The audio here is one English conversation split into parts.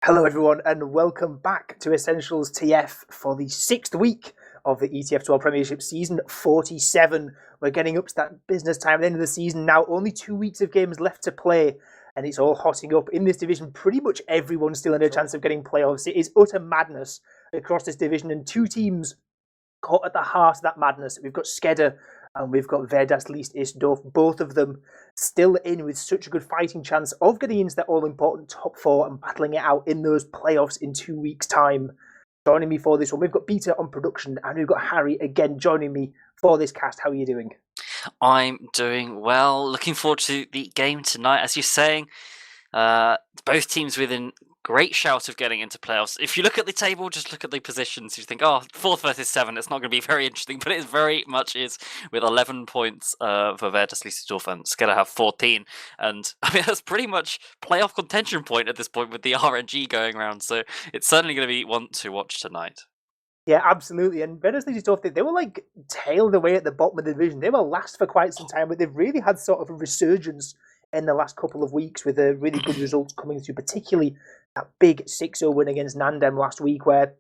Hello everyone and welcome back to Essentials TF for the 6th week of the ETF2L Premiership season 47. We're getting up to that business time at the end of the season now. Only 2 weeks of games left to play and it's all hotting up in this division. Pretty much everyone's still in a chance of getting playoffs. It is utter madness across this division and two teams caught at the heart of that madness. We've got SKEDDA and we've got liest, doof. Both of them still in with such a good fighting chance of getting into that all-important top four and battling it out in those playoffs in 2 weeks' time. Joining me for this one, we've got Peter on production and we've got Harry again joining me for this cast. How are you doing? I'm doing well. Looking forward to the game tonight. As you're saying, both teams within great shout of getting into playoffs. If you look at the table, just look at the positions, you think, oh, 4th versus 7, it's not going to be very interesting, but it very much is, with 11 points for liest, doof, and SKEDDA have 14. And I mean, that's pretty much playoff contention point at this point with the RNG going around. So it's certainly going to be one to watch tonight. Yeah, absolutely. And liest, doof, they were like tailed away at the bottom of the division. They were last for quite some time, but they've really had sort of a resurgence in the last couple of weeks with really good results coming through, particularly that big 6-0 win against Nandem last week where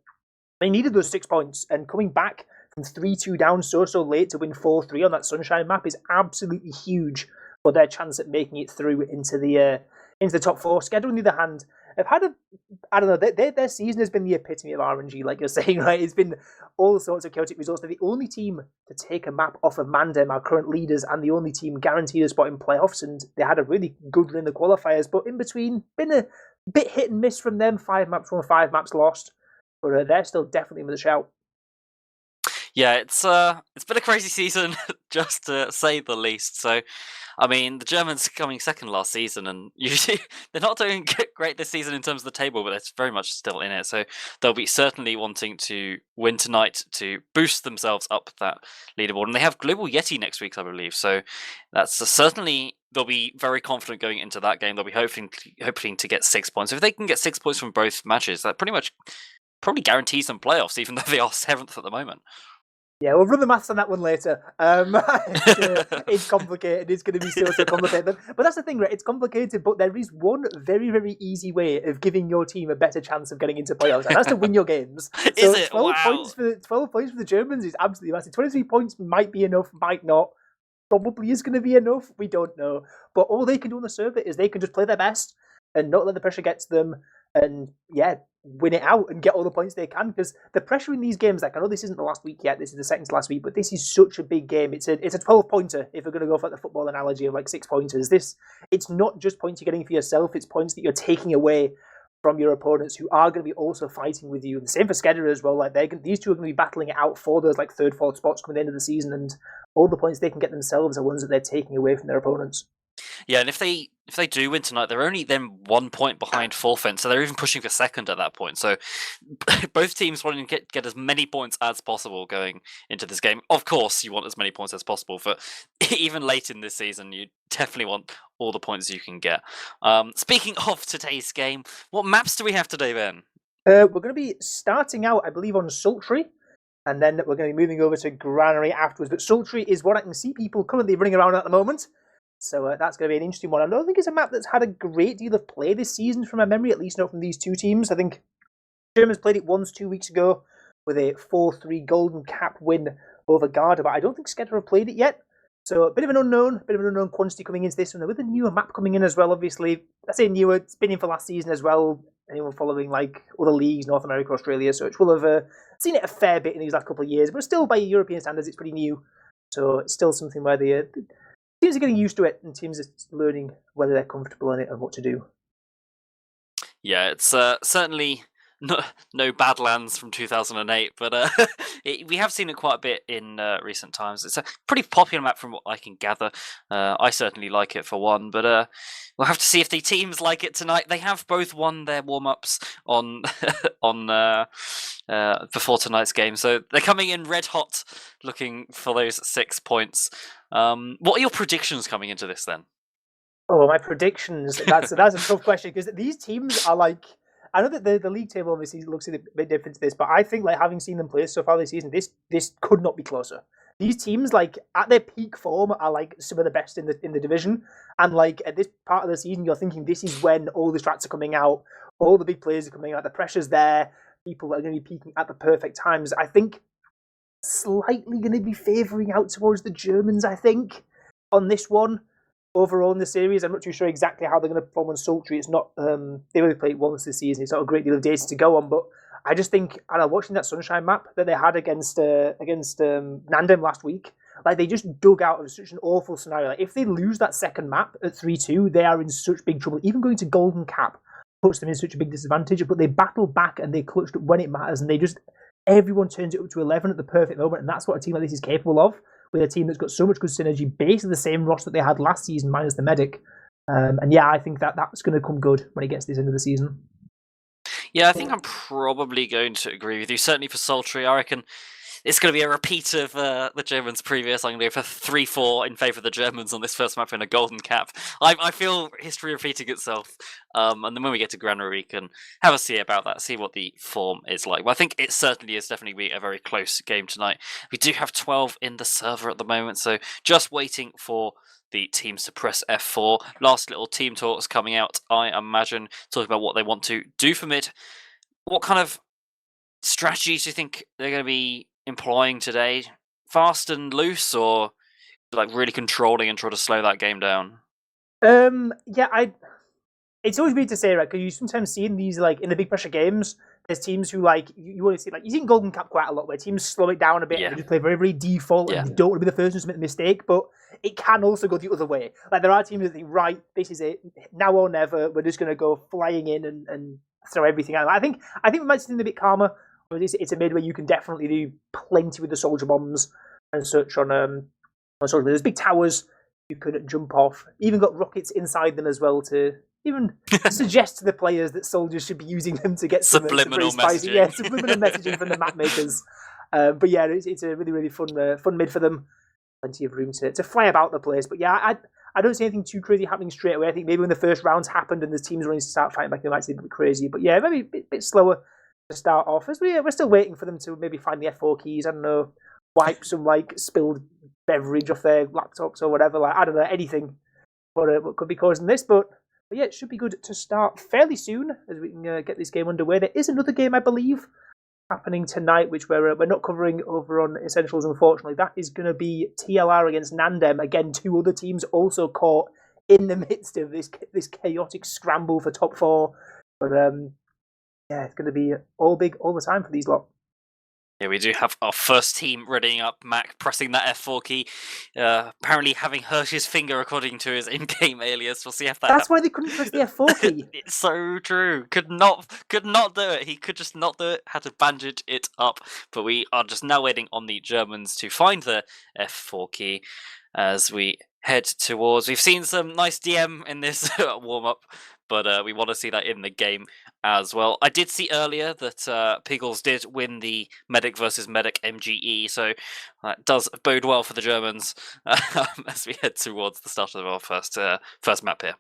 they needed those 6 points, and coming back from 3-2 down so late to win 4-3 on that Sunshine map is absolutely huge for their chance at making it through into the top four. SKEDDA, on the other hand, have had their season has been the epitome of RNG, like you're saying, right? It's been all sorts of chaotic results. They're the only team to take a map off of Mandem, our current leaders, and the only team guaranteed a spot in playoffs, and they had a really good run in the qualifiers, but in between, been a bit hit and miss from them. 5 maps won, 5 maps lost, but they're still definitely with a shout. Yeah, it's been a crazy season, just to say the least. So, I mean, the Germans coming second last season, and usually they're not doing great this season in terms of the table, but they're very much still in it. So they'll be certainly wanting to win tonight to boost themselves up that leaderboard. And they have Global Yeti next week, I believe. So that's certainly, they'll be very confident going into that game. They'll be hoping to get 6 points. If they can get 6 points from both matches, that pretty much probably guarantees them playoffs, even though they are 7th at the moment. Yeah, we'll run the maths on that one later. It's complicated. It's going to be so complicated. But that's the thing, right? It's complicated, but there is one very, very easy way of giving your team a better chance of getting into playoffs, and that's to win your games. So Is it? 12 Wow. points for 12 points for the Germans is absolutely massive. 23 points might be enough, might not. Probably is going to be enough. We don't know. But all they can do on the server is they can just play their best and not let the pressure get to them, and win it out and get all the points they can, because the pressure in these games, like, I know this isn't the last week yet, this is the second to last week, but this is such a big game. It's a 12-pointer if we're going to go for the football analogy of like 6 pointers. It's not just points you're getting for yourself, it's points that you're taking away from your opponents who are going to be also fighting with you. And the same for SKEDDA as well. Like, these two are going to be battling it out for those like 3rd, 4th spots coming at the end of the season, and all the points they can get themselves are ones that they're taking away from their opponents. Yeah, and if they do win tonight, they're only then 1 point behind 4th, so they're even pushing for 2nd at that point. So both teams wanting to get as many points as possible going into this game. Of course, you want as many points as possible, but even late in this season, you definitely want all the points you can get. Speaking of today's game, what maps do we have today, Ben? We're going to be starting out, I believe, on Sultry, and then we're going to be moving over to Granary afterwards. But Sultry is what I can see people currently running around at the moment. So that's going to be an interesting one. I don't think it's a map that's had a great deal of play this season from my memory, at least not from these two teams. I think Germans played it once 2 weeks ago with a 4-3 Golden Cap win over GEDDA, but I don't think SKEDDA have played it yet. So a bit of an unknown quantity coming into this one, with a newer map coming in as well, obviously. I say newer, it's been in for last season as well. Anyone following like other leagues, North America, Australia, such will have seen it a fair bit in these last couple of years, but still by European standards, it's pretty new. So it's still something where the teams are getting used to it, and teams are learning whether they're comfortable in it and what to do. Yeah, it's certainly no Badlands from 2008, but we have seen it quite a bit in recent times. It's a pretty popular map from what I can gather. I certainly like it for one, but we'll have to see if the teams like it tonight. They have both won their warm-ups on before tonight's game, so they're coming in red hot, looking for those 6 points. What are your predictions coming into this then? Oh, my predictions. That's a tough question, because these teams are like, I know that the league table obviously looks a bit different to this, but I think, like, having seen them play so far this season, this could not be closer. these teams, like at their peak form, are like some of the best in the division. And like at this part of the season, you're thinking this is when all the strats are coming out, all the big players are coming out, the pressure's there, people are going to be peaking at the perfect times. I think slightly going to be favouring out towards the Germans, I think, on this one. Overall in the series, I'm not too sure exactly how they're going to perform on Sultry. It's not, they've only played once this season. It's not a great deal of data to go on, but I just think, and I'm watching that Sunshine map that they had against Nandem last week, like they just dug out of such an awful scenario. Like if they lose that second map at 3-2, they are in such big trouble. Even going to Golden Cap puts them in such a big disadvantage, but they battle back and they clutched when it matters, and they just, everyone turns it up to 11 at the perfect moment, and that's what a team like this is capable of, with a team that's got so much good synergy, basically the same roster that they had last season, minus the medic. And yeah, I think that's going to come good when it gets to this end of the season. Yeah, I think I'm probably going to agree with you. Certainly for Sultry, I reckon it's going to be a repeat of the Germans' previous. I'm going to go for 3-4 in favour of the Germans on this first map in a Golden Cap. I feel history repeating itself. And then when we get to Granary, we can have a see about that, see what the form is like. But I think it certainly is definitely be a very close game tonight. We do have 12 in the server at the moment, so just waiting for the teams to press F4. Last little team talks coming out, I imagine, talking about what they want to do for mid. What kind of strategies do you think they're going to be employing today? Fast and loose, or like really controlling and try to slow that game down? Yeah, it's always weird to say, right? Because you sometimes see in these, like in the big pressure games, there's teams who like you want to see, like you see in Golden Cap quite a lot, where teams slow it down a bit and they just play very, very default and they don't want to be the first one to make the mistake. But it can also go the other way. Like there are teams that think, right, this is it, now or never. We're just going to go flying in and throw everything out. I think we might see something a bit calmer. It's a mid where you can definitely do plenty with the soldier bombs and such on soldier. There's big towers you can jump off. Even got rockets inside them as well to even suggest to the players that soldiers should be using them to get subliminal messaging. Yeah, subliminal messaging from the map makers. But yeah, it's a really, really fun mid for them. Plenty of room to fly about the place. But yeah, I don't see anything too crazy happening straight away. I think maybe when the first rounds happened and the teams running to start fighting back, they might see a bit crazy. But yeah, maybe a bit slower to start off. As we're still waiting for them to maybe find the F4 keys. I don't know, wipe some like spilled beverage off their laptops or whatever. Like I don't know, anything what could be causing this. But yeah, it should be good to start fairly soon as we can get this game underway. There is another game, I believe, happening tonight, which we're not covering over on Essentials, unfortunately. That is going to be TLR against Nandem. Again, two other teams also caught in the midst of this chaotic scramble for top four. But yeah, it's going to be all big all the time for these lot. Yeah, we do have our first team readying up. Mac pressing that F4 key, apparently having hurt his finger according to his in-game alias. We'll see if that. That's why they couldn't press the F4 key. It's so true. Could not do it. He could just not do it. Had to bandage it up. But we are just now waiting on the Germans to find the F4 key as we head towards. We've seen some nice DM in this warm-up, but we want to see that in the game as well. I did see earlier that Piggles did win the Medic versus Medic MGE, so that does bode well for the Germans as we head towards the start of our first map here.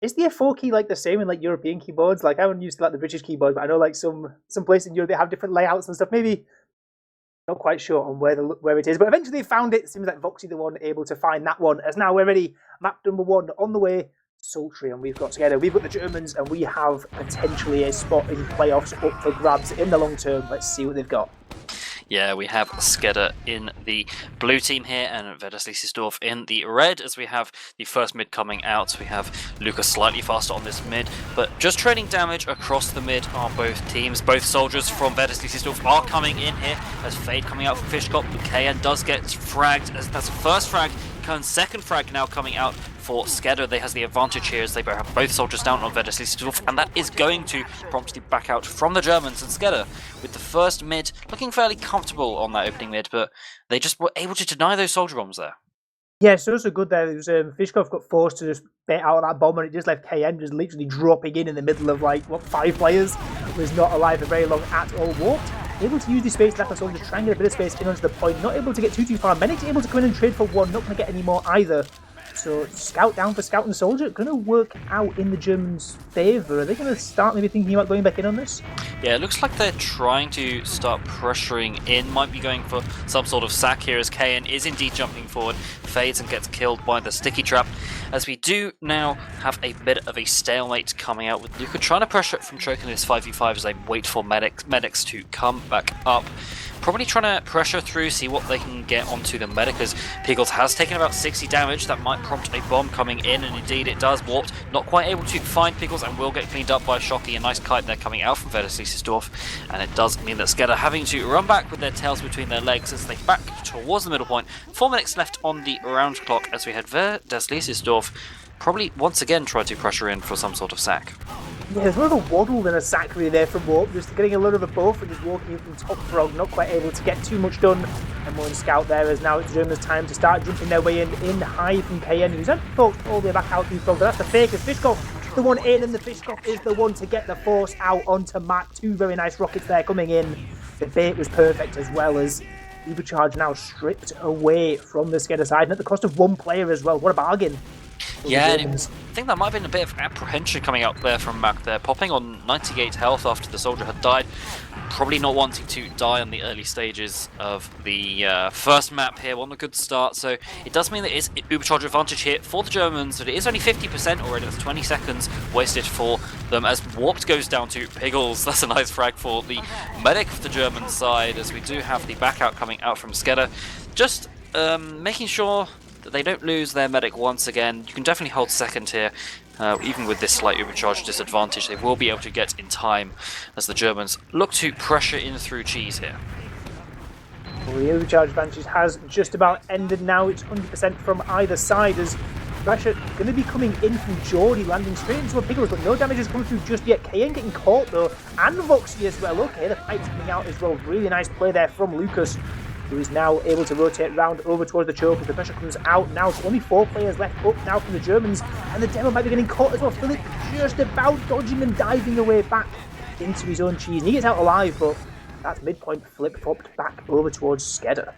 Is the F4 key like the same in like European keyboards? Like I haven't used like the British keyboard, but I know like some places in Europe they have different layouts and stuff. Maybe not quite sure on where it is, but eventually they found it. It seems like Voxy the one able to find that one. As now we're ready, map number 1 on the way. Sultry, and we've got the Germans, and we have potentially a spot in playoffs up for grabs in the long term. Let's see what they've got. Yeah, we have SKEDDA in the blue team here and Vedeslisdorf in the red as we have the first mid coming out. We have Lucas slightly faster on this mid, but just trading damage across the mid are both teams. Both soldiers from Vedeslisdorf are coming in here as Fade coming out from Fishkop, but KN does get fragged as that's the first frag. Kern's second frag now coming out for SKEDDA. They has the advantage here as they have both soldiers down on Vedeslisdorf, and that is going to prompt the back out from the Germans. And SKEDDA with the first mid looking fairly comfortable on that opening mid, but they just were able to deny those soldier bombs there. Yeah, so good there. It was Fishkov got forced to just bait out of that bomb, and it just left KN just literally dropping in the middle of like 5 players. Was not alive for very long at all. Warped, able to use the space left soldier to try and get a bit of space in onto the point. Not able to get too far. Medics able to come in and trade for one. Not going to get any more either. So scout down for Scout and Soldier, going to work out in the Germans' favour. Are they going to start maybe thinking about going back in on this? Yeah, it looks like they're trying to start pressuring in. Might be going for some sort of sack here as KN is indeed jumping forward, fades and gets killed by the sticky trap. As we do now have a bit of a stalemate coming out with Luca trying to pressure it from choking this 5v5 as they wait for medics to come back up. Probably trying to pressure through, see what they can get onto the medic, as Pickles has taken about 60 damage. That might prompt a bomb coming in, and indeed it does. Warped, not quite able to find Pickles, and will get cleaned up by Shocky. A nice kite there coming out from Liestdorf, and it does mean that SKEDDA having to run back with their tails between their legs as they back towards the middle point. 4 minutes left on the round clock as we head Liestdorf. Probably once again try to pressure in for some sort of sack. Yeah, there's more of a waddle than a sack really there from Warp, just getting a lot of the buff and just walking in from top frog, not quite able to get too much done. And more in Scout there, as now it's Germans' time to start jumping their way in high from KN, who's had folks all the way back out through frog, but that's the fake as Fishkoff, the one in, and the Fishkoff is the one to get the force out onto Mac. 2 very nice rockets there coming in. The bait was perfect as well, as Ubercharge now stripped away from the SKEDDA side, and at the cost of 1 player as well. What a bargain. Yeah, I think that might have been a bit of apprehension coming out there from Mac there, popping on 98 health after the soldier had died. Probably not wanting to die on the early stages of the first map here. Want a good start, so it does mean that it's Ubercharge advantage here for the Germans, but it is only 50% already. That's 20 seconds wasted for them as Warped goes down to Piggles. That's a nice frag for the medic of the German side, as we do have the back out coming out from SKEDDA. Just making sure that they don't lose their medic once again. You can definitely hold second here. Even with this slight Ubercharge disadvantage, they will be able to get in time as the Germans look to pressure in through cheese here. Well, the Ubercharge advantage has just about ended now. It's 100% from either side, as pressure going to be coming in from Geordie, landing straight into a Pickles, but no damage has come through just yet. KN getting caught though, and Voxy as well. Okay, the pipe's coming out as well. Really nice play there from Lucas, who is now able to rotate round over towards the choke as the pressure comes out. Now it's only 4 players left up now from the Germans, and the demo might be getting caught as well. Philip just about dodging and diving away back into his own cheese, and he gets out alive, but that midpoint flip-flopped back over towards SKEDDA.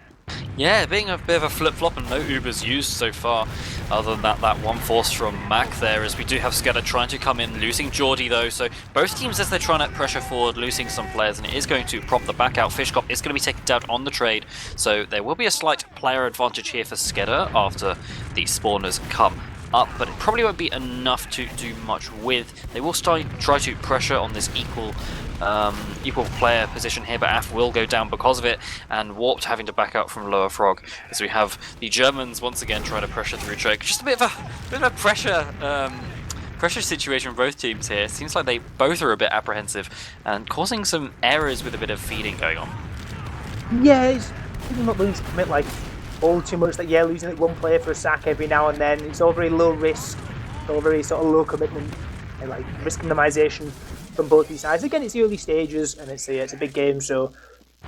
Yeah, being a bit of a flip-flop and no Ubers used so far, other than that one force from Mac there, as we do have SKEDDA trying to come in, losing Geordie though, so both teams as they're trying to pressure forward, losing some players, and it is going to prompt the back out. Fishkop is going to be taken down on the trade, so there will be a slight player advantage here for SKEDDA after the spawners come up, but it probably won't be enough to do much with. They will try to pressure on this equal player position here, but AF will go down because of it, and Warped having to back out from lower frog as we have the Germans once again trying to pressure through choke. Just a bit of a pressure situation from both teams here. Seems like they both are a bit apprehensive and causing some errors with a bit of feeding going on. Yeah, it's people not willing to commit like all too much. Like, yeah, losing like 1 player for a sack every now and then. It's all very low risk, all very sort of low commitment, and like risk minimization from both these sides. Again, it's the early stages, and it's a big game, so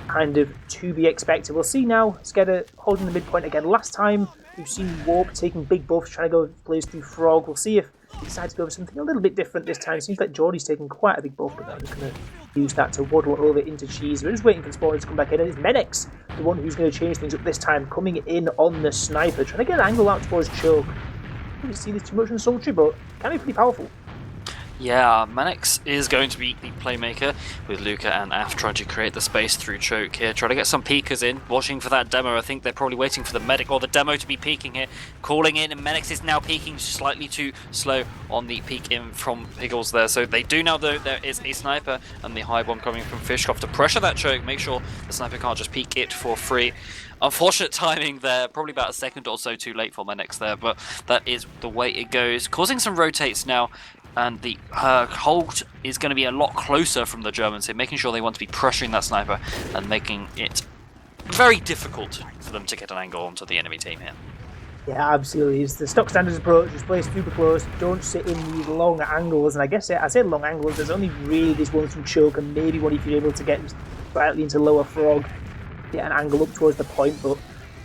kind of to be expected. We'll see now. SKEDDA holding the midpoint again. Last time we've seen Warp taking big buffs, trying to go plays through Frog. We'll see if he decides to go for something a little bit different this time. Seems like Geordie's taking quite a big buff, but I'm just going to use that to waddle over into cheese. We're just waiting for the spawners to come back in, and it's Menex, the one who's going to change things up this time, coming in on the sniper, trying to get an angle out towards choke. I don't see this too much on Sultry, but can be pretty powerful. Yeah, Manix is going to be the playmaker with Luca and Af trying to create the space through choke here, trying to get some peekers in, watching for that demo. I think they're probably waiting for the medic or the demo to be peeking here, calling in, and Manix is now peeking slightly too slow on the peek in from Piggles there. So they do now though there is a sniper and the high bomb coming from Fishkoff to pressure that choke, make sure the sniper can't just peek it for free. Unfortunate timing there, probably about a second or so too late for Manix there, but that is the way it goes. Causing some rotates now, and the hold is going to be a lot closer from the Germans here, making sure they want to be pressuring that sniper and making it very difficult for them to get an angle onto the enemy team here. Yeah, absolutely. It's the stock standards approach. Just play super close. Don't sit in these long angles. And I guess I say long angles. There's only really this one from choke, and maybe one if you're able to get slightly into lower frog, get an angle up towards the point. But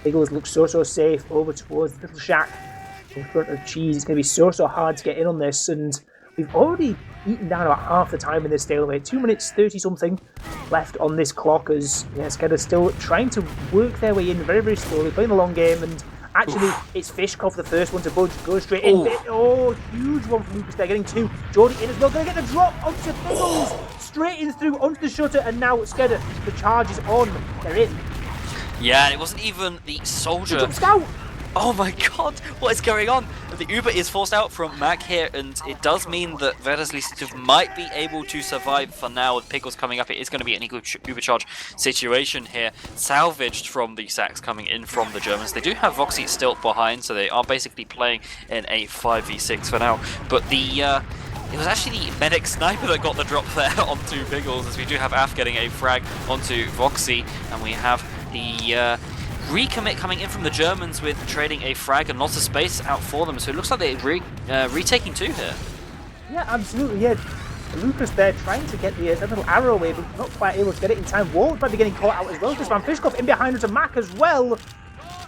Biggles looks so safe over towards the little shack in front of cheese. It's going to be so hard to get in on this, and we've already eaten down about half the time in this stalemate. 2 minutes 30 something left on this clock, as SKEDDA still trying to work their way in very slowly, playing the long game. And Actually, it's Fishkov, the first one to budge, goes straight in. Oh, huge one from Lucas there, getting 2. Jordy in as well, going to get the drop onto Figgles. Straight in through onto the shutter, and now SKEDDA, the charge is on. They're in. Yeah, and it wasn't even the soldier. Scout. Oh my god, what is going on? The Uber is forced out from Mac here, and it does mean that liest might be able to survive for now. With Pickles coming up, it is going to be an equal Uber charge situation here, salvaged from the sacks coming in from the Germans. They do have Voxy still behind, so they are basically playing in a 5v6 for now. But it was actually the medic sniper that got the drop there onto Pickles, as we do have Af getting a frag onto Voxy, and we have the recommit coming in from the Germans with trading a frag and lots of space out for them, so it looks like they're retaking 2 here. Yeah, absolutely, yeah. Lucas there trying to get the little arrow away, but not quite able to get it in time. Walt might be getting caught out as well. This man Fishkov in behind us, a Mac as well.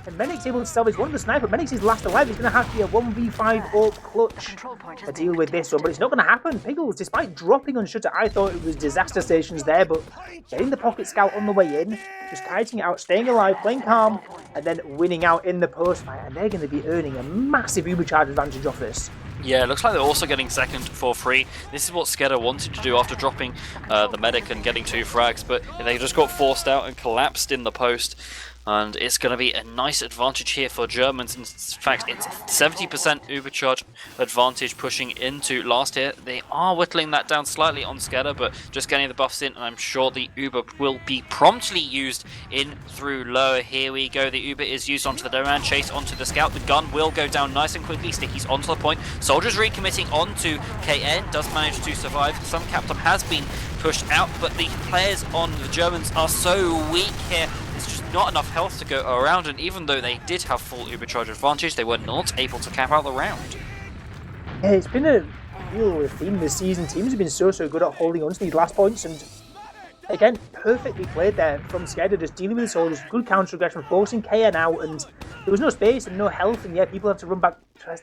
And Menix able to salvage one of the sniper. Menix is last alive. He's going to have to be a 1v5 up clutch to deal with this one, but it's not going to happen. Pickles, despite dropping on shutter, I thought it was disaster stations there, but getting the pocket scout on the way in, just kiting it out, staying alive, playing calm, and then winning out in the post fight, and they're going to be earning a massive Uber charge advantage off this. Yeah, it looks like they're also getting second for free. This is what SKEDDA wanted to do after dropping the medic and getting 2 frags, but they just got forced out and collapsed in the post. And it's going to be a nice advantage here for Germans. In fact, it's 70% Uber charge advantage pushing into last here. They are whittling that down slightly on SKEDDA, but just getting the buffs in, and I'm sure the Uber will be promptly used in through lower. Here we go. The Uber is used onto the Doman, chase onto the scout. The gun will go down nice and quickly. Sticky's onto the point. Soldiers recommitting onto KN, does manage to survive. Some Captain has been pushed out, but the players on the Germans are so weak here. There's just not enough health to go around, and even though they did have full Uber charge advantage, they were not able to cap out the round. Yeah, it's been a real theme this season. Teams have been so good at holding on to these last points, and again, perfectly played there from SKEDDA, just dealing with the soldiers, good counter aggression, forcing KN out, and there was no space and no health, and yeah, people have to run back,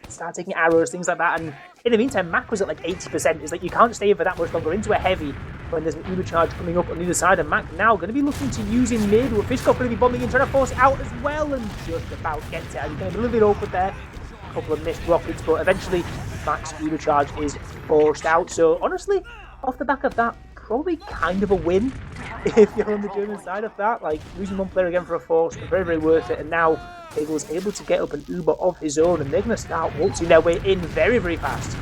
start taking arrows, things like that, and in the meantime, Mac was at like 80%. It's like you can't stay in for that much longer into a heavy when there's an Uber charge coming up on the other side, and Mac now going to be looking to use in mid, with Fishkov going to be bombing in, trying to force it out as well, and just about gets it out. He's going to be a little bit awkward there, a couple of missed rockets, but eventually Mac's Uber charge is forced out. So honestly, off the back of that, probably kind of a win if you're on the German side of that. Like, losing one player again for a force, very, very worth it. And now Hegel is able to get up an Uber of his own, and they're going to start waltzing their way in very, very fast.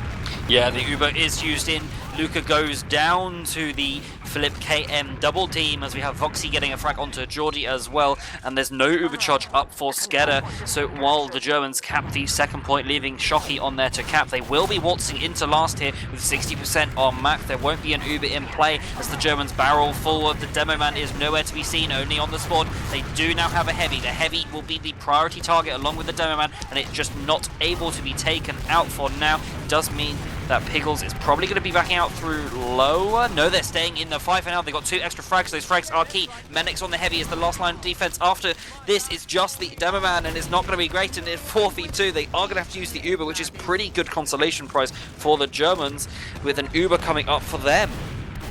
Yeah, the Uber is used in. Luca goes down to the Philip KM double team, as we have Voxy getting a frag onto Geordie as well, and there's no Uber charge up for SKEDDA. So while the Germans cap the second point, leaving Shocky on there to cap, they will be waltzing into last here with 60% on Mac. There won't be an Uber in play as the Germans barrel forward. The demo man is nowhere to be seen, only on the spawn. They do now have a heavy. The heavy will be the priority target along with the demo man, and it's just not able to be taken out for now. It does mean that Pickles is probably going to be backing out through lower. No, they're staying in the fight for now. They've got 2 extra frags. Those frags are key. Menix on the heavy is the last line of defense. After this, it's just the demo man, and it's not going to be great. And in 4v2, they are going to have to use the Uber, which is pretty good consolation prize for the Germans, with an Uber coming up for them.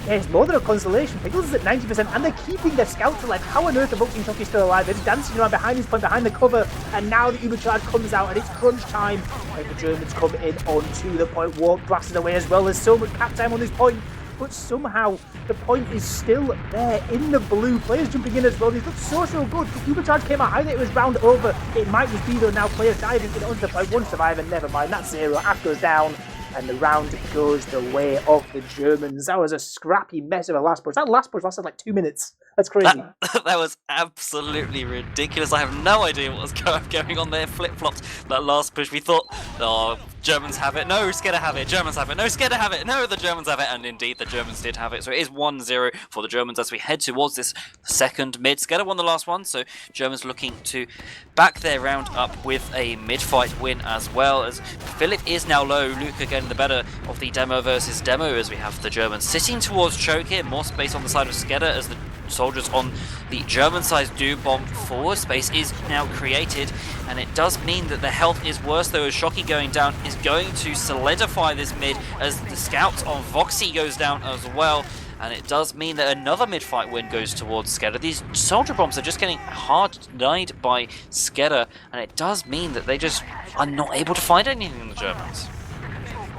Yeah, it's more than a consolation. Pickles is at 90%, and they're keeping their scouts alive. How on earth are Voxy and Shocky still alive? They're dancing around behind his point, behind the cover, and now the Uber charge comes out, and it's crunch time. And the Germans come in onto the point. Warp blasted away as well. There's so much cap time on this point, but somehow the point is still there in the blue. Players jumping in as well. These look so good. The Uber charge came out. I think it was round over. It might just be though now. Players diving in onto the point. One survivor, never mind. That's 0. Af goes down. And the round goes the way of the Germans. That was a scrappy mess of a last push. That last push lasted like 2 minutes. That's crazy. That was absolutely ridiculous. I have no idea what was going on there. Flip-flopped that last push. We thought, oh, Germans have it. No, SKEDDA have it. Germans have it. No, SKEDDA have it. No, the Germans have it. And indeed, the Germans did have it. So it is 1-0 for the Germans as we head towards this second mid. SKEDDA won the last one, so Germans looking to back their round up with a mid-fight win as well, as Philip is now low. Luca getting the better of the demo versus demo, as we have the Germans sitting towards choke here. More space on the side of SKEDDA as the soldiers on the German side do bomb forward. Space is now created, and it does mean that the health is worse, though, as Shocky going down is going to solidify this mid, as the scout on Voxy goes down as well. and it does mean that another mid-fight win goes towards SKEDDA. These soldier bombs are just getting hard denied by SKEDDA, and it does mean that they just are not able to find anything in the Germans.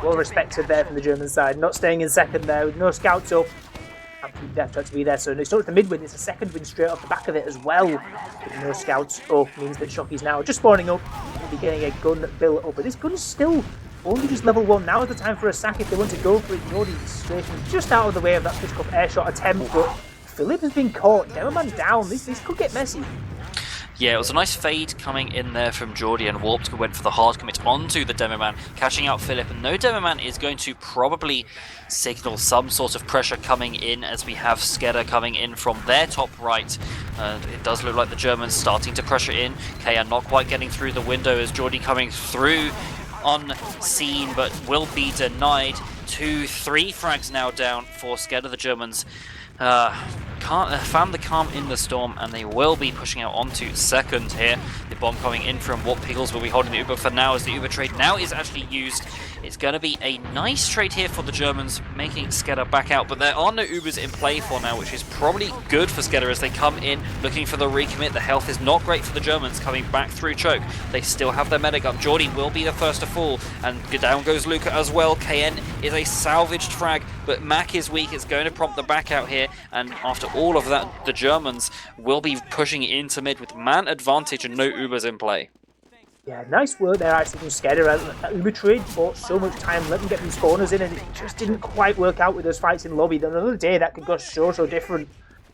Well respected there from the German side, not staying in second there with no scouts up. Absolute death threat to be there, so it's not just the mid win, it's a second win straight off the back of it as well. With no scouts up means that Shockey's now just spawning up, will be getting a gun built up, but this gun's still only just level 1. Now is the time for a sack if they want to go for it. Jordy straight just out of the way of that switch up air shot attempt, but Philip has been caught. Demoman down. This could get messy. Yeah, it was a nice fade coming in there from Jordy, and Warped went for the hard commit onto the Demoman, catching out Philip. And no, Demoman is going to probably signal some sort of pressure coming in as we have SKEDDA coming in from their top right. It does look like the Germans starting to pressure in. KN not quite getting through the window as Jordy coming through on scene, but will be denied. 2-3 frags now down for SKEDDA. The Germans found the calm in the storm, and they will be pushing out onto second here. The bomb coming in from Warp Pickles will be holding the Uber for now as the Uber trade now is actually used. It's going to be a nice trade here for the Germans, making SKEDDA back out, but there are no Ubers in play for now, which is probably good for SKEDDA as they come in looking for the recommit. The health is not great for the Germans coming back through choke. They still have their medic up. Jordy will be the first to fall, and down goes Luca as well. KN is a salvaged frag, but Mac is weak. It's going to prompt the back out here, and after all of that, the Germans will be pushing into mid with man advantage and no Ubers in play. Yeah, nice work there actually from SKEDDA. That Uber trade bought so much time, let them get these corners in, and it just didn't quite work out with those fights in lobby. Then another day that could go so different.